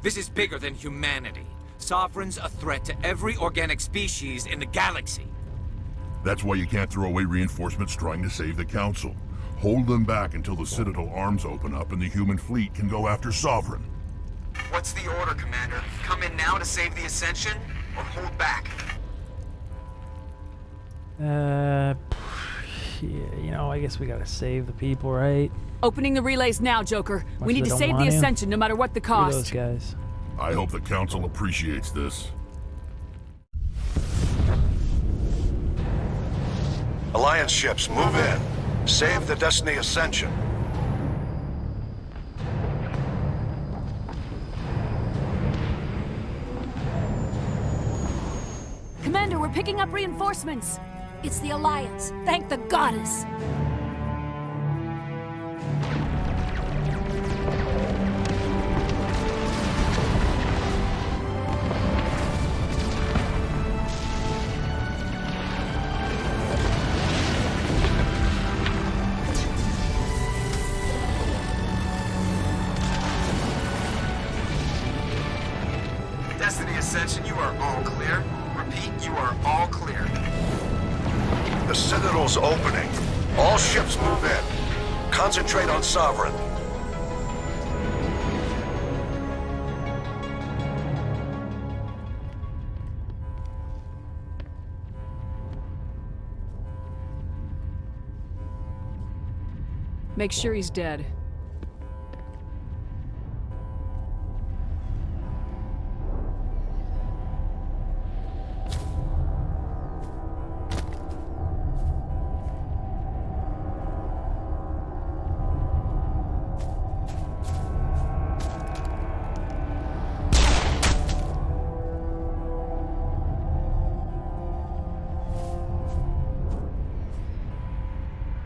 This is bigger than humanity. Sovereign's a threat to every organic species in the galaxy. That's why you can't throw away reinforcements trying to save the Council. Hold them back until the Citadel arms open up and the human fleet can go after Sovereign. What's the order, Commander? Come in now to save the Ascension, or hold back? Yeah, you know, I guess we gotta save the people, right? Opening the relays now, Joker. We need to don't save the want to. Ascension no matter what the Screw those cost. guys. I hope the Council appreciates this. Alliance ships, move in. Save the Destiny Ascension. Commander, we're picking up reinforcements. It's the Alliance. Thank the goddess. Destiny Ascension, you are all clear. Repeat, you are all clear. The Citadel's opening. All ships move in. Concentrate on Sovereign. Make sure he's dead.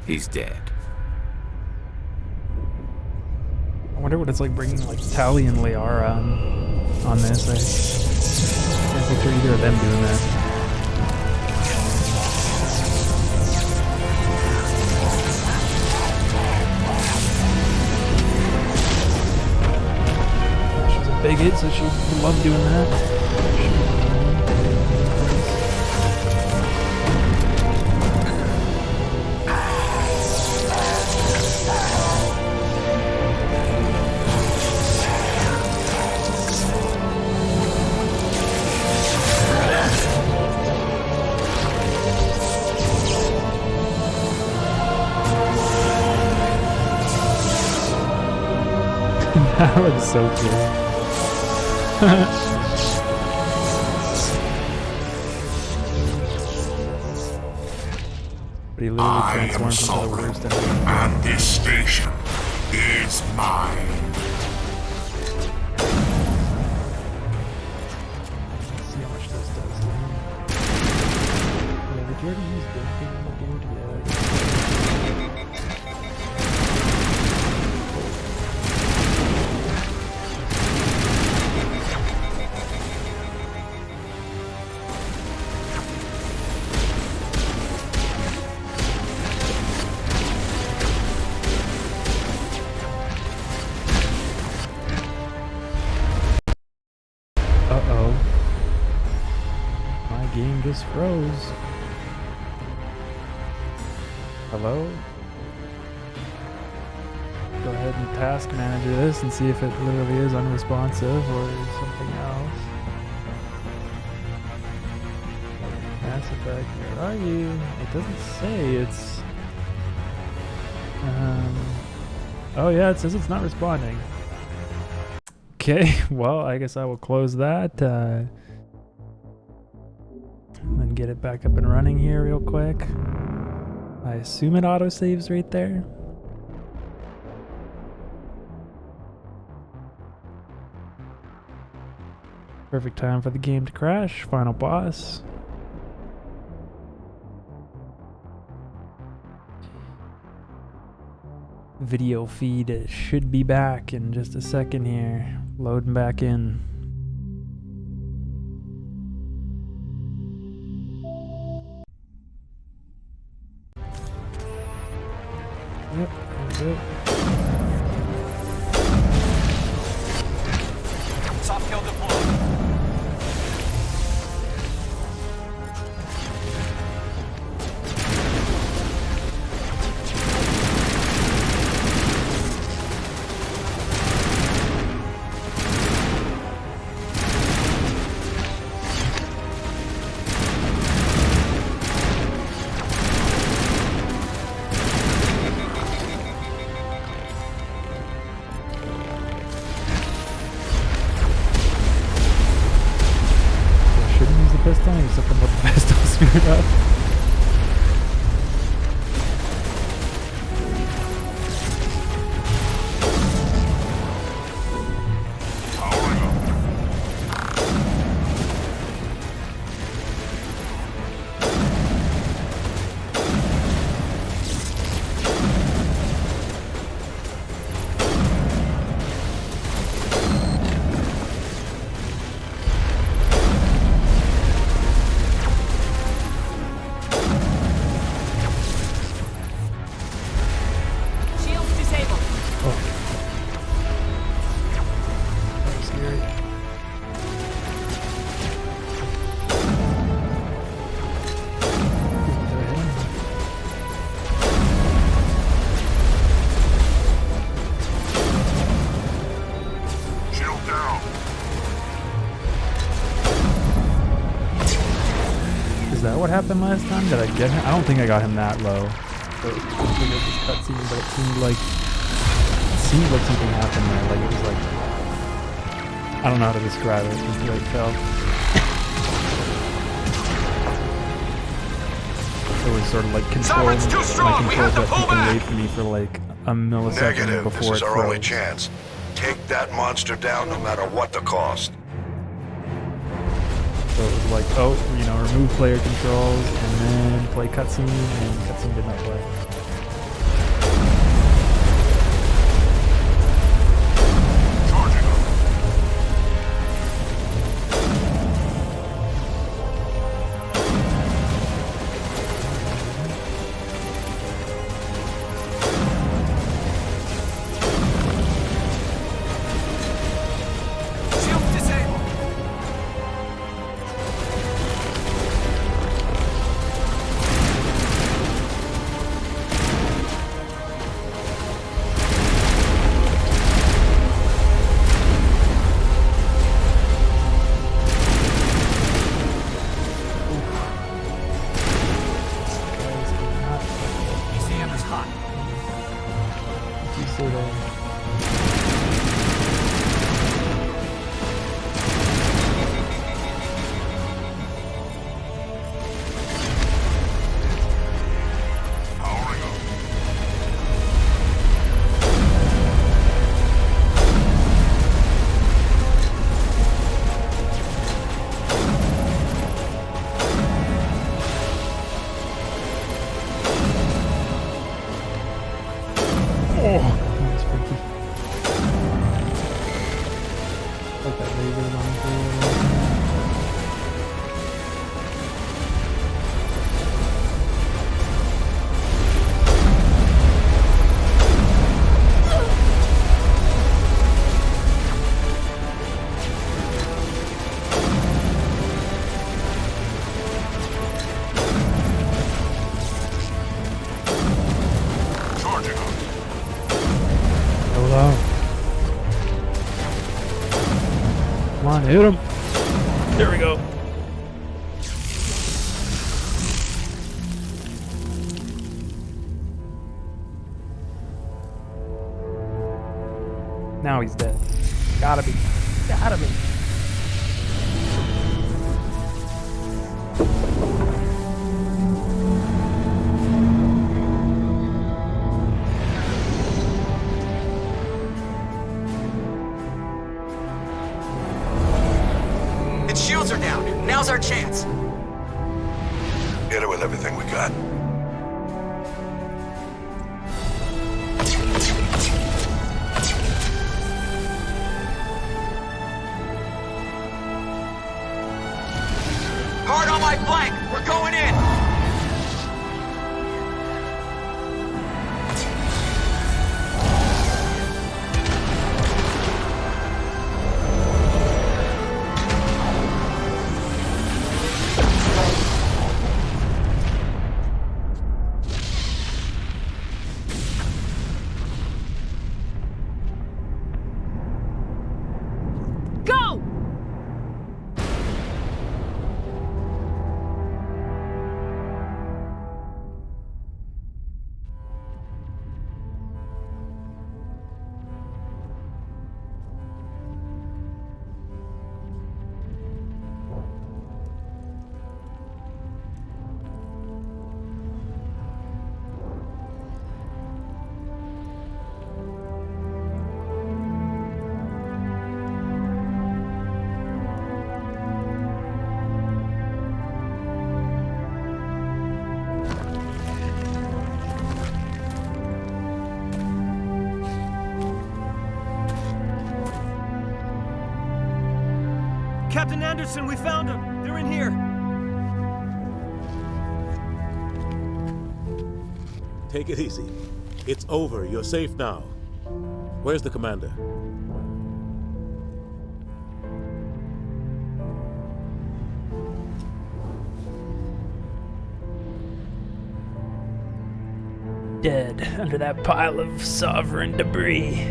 He's dead. I wonder what it's like bringing like Tali and Liara on this. I can't picture either of them doing that. She's a bigot, so she would love doing that. That was so cool. But he literally transforms into the worst enemy. And this station is mine. Let's see how much this does. Yeah, did you already use damping in the game? Yeah. Uh-oh. My game just froze. Hello? Go ahead and task manager this and see if it literally is unresponsive or something else. Mass Effect, where are you? It doesn't say, it's... oh yeah, it says it's not responding. Okay, well, I guess I will close that. And then get it back up and running here real quick. I assume it autosaves right there. Perfect time for the game to crash. Final boss. Video feed should be back in just a second here. Loading back in. Yep, that's it. Soft kill deployed. Except I'm the best all screwed up. What happened last time? Did I get him? I don't think I got him that low. So it this cutscene, but it seemed like something happened there. Like it was like I don't know how to describe it. Just the way it felt. It was sort of like control. My control got taken away from me for like a millisecond Negative. before This is it our only froze. chance. Take that monster down no matter what the cost. So it was like, oh, you know, remove player controls and then play cutscene, and cutscene did not play. Come on, hit him. There we go. Now he's dead. Gotta be. Gotta be. Its shields are down. Now's our chance. Hit it with everything we got. Hard on my flank. We're going in. Go! Captain Anderson, we found them. They're in here. Take it easy. It's over. You're safe now. Where's the commander? Dead under that pile of sovereign debris.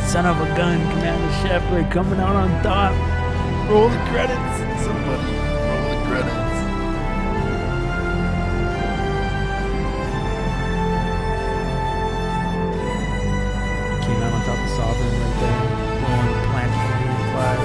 Son of a gun, Commander Shepard coming out on top. Roll the credits. Somebody roll the credits. Came out on top of Sovereign right there. Blowing the planting flag.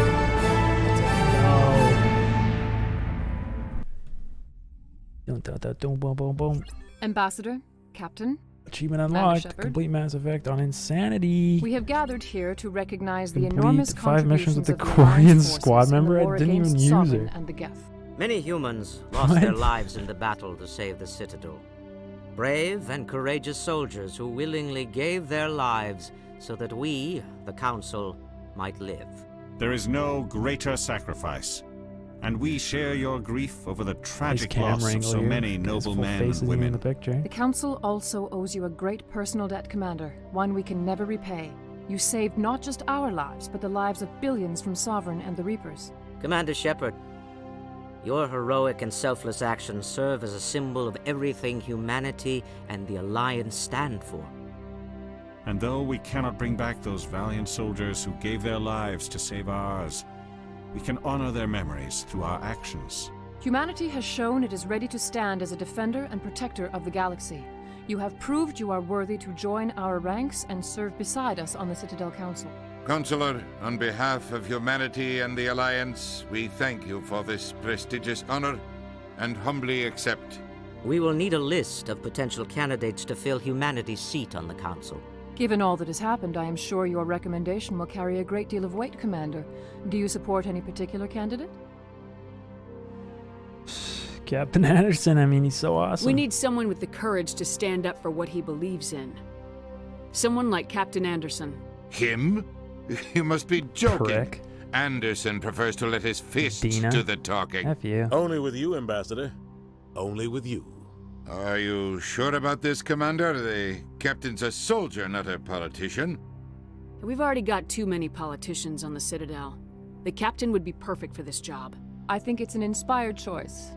Boom, boom, boom, boom. Ambassador, Captain, Achievement Commander unlocked. Shepard. Complete Mass Effect on Insanity. We have gathered here to recognize the Complete enormous 5 missions with the contributions of Quarian Alliance squad forces in the member. I war didn't even against use Sovereign her. and the Geth. Many humans lost their What? lives in the battle to save the Citadel. Brave and courageous soldiers who willingly gave their lives so that we, the Council, might live. There is no greater sacrifice, and we share your grief over the Nice tragic camera loss of angle so here. many Get his noble full men face and in women. the picture. The Council also owes you a great personal debt, Commander, one we can never repay. You saved not just our lives, but the lives of billions from Sovereign and the Reapers. Commander Shepard, your heroic and selfless actions serve as a symbol of everything humanity and the Alliance stand for. And though we cannot bring back those valiant soldiers who gave their lives to save ours, we can honor their memories through our actions. Humanity has shown it is ready to stand as a defender and protector of the galaxy. You have proved you are worthy to join our ranks and serve beside us on the Citadel Council. Counselor, on behalf of humanity and the Alliance, we thank you for this prestigious honor and humbly accept. We will need a list of potential candidates to fill humanity's seat on the Council. Given all that has happened, I am sure your recommendation will carry a great deal of weight, Commander. Do you support any particular candidate? Captain Anderson, I mean, he's so awesome. We need someone with the courage to stand up for what he believes in. Someone like Captain Anderson. Him? You must be joking. Prick. Anderson prefers to let his fists Dina. do the talking. F you. Only with you, Ambassador. Only with you. Are you sure about this, Commander? The captain's a soldier, not a politician. We've already got too many politicians on the Citadel. The captain would be perfect for this job. I think it's an inspired choice.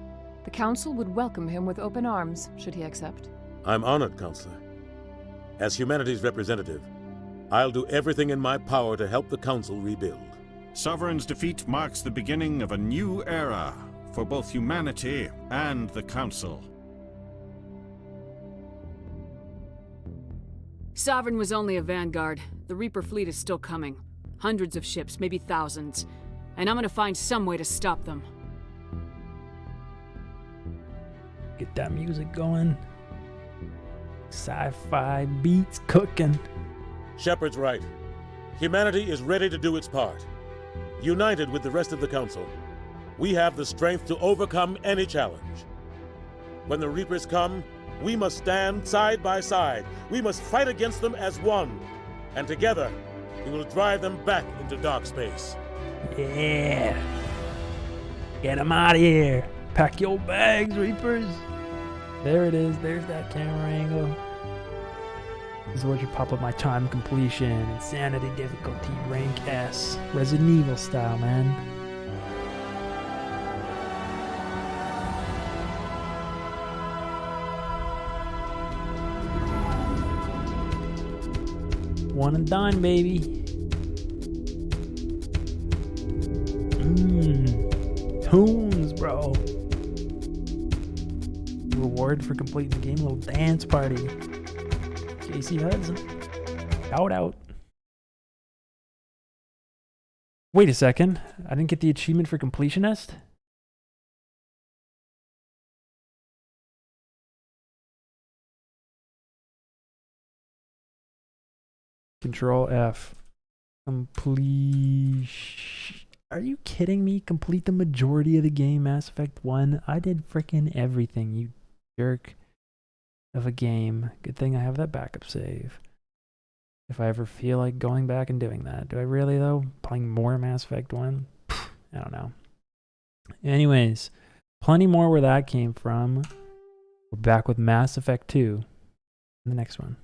The Council would welcome him with open arms, should he accept. I'm honored, Counselor. As humanity's representative, I'll do everything in my power to help the Council rebuild. Sovereign's defeat marks the beginning of a new era for both humanity and the Council. Sovereign was only a vanguard. The Reaper fleet is still coming. Hundreds of ships, maybe thousands. And I'm gonna find some way to stop them. Get that music going. Sci-fi beats cooking. Shepard's right. Humanity is ready to do its part. United with the rest of the Council, we have the strength to overcome any challenge. When the Reapers come, we must stand side by side. We must fight against them as one. And together, we will drive them back into dark space. Yeah. Get them out of here. Pack your bags, Reapers. There it is. There's that camera angle. This is where you pop up my time completion. Insanity difficulty, rank S. Resident Evil style, man. One and done, baby. Tunes, bro. Reward for completing the game, a little dance party. JC Hudson. Shout out. Wait a second. I didn't get the achievement for completionist? Control F. Complete. Are you kidding me? Complete the majority of the game, Mass Effect 1. I did frickin' everything, you jerk of a game. Good thing I have that backup save. If I ever feel like going back and doing that. Do I really, though? Playing more Mass Effect 1? I don't know. Anyways, plenty more where that came from. We're back with Mass Effect 2 in the next one.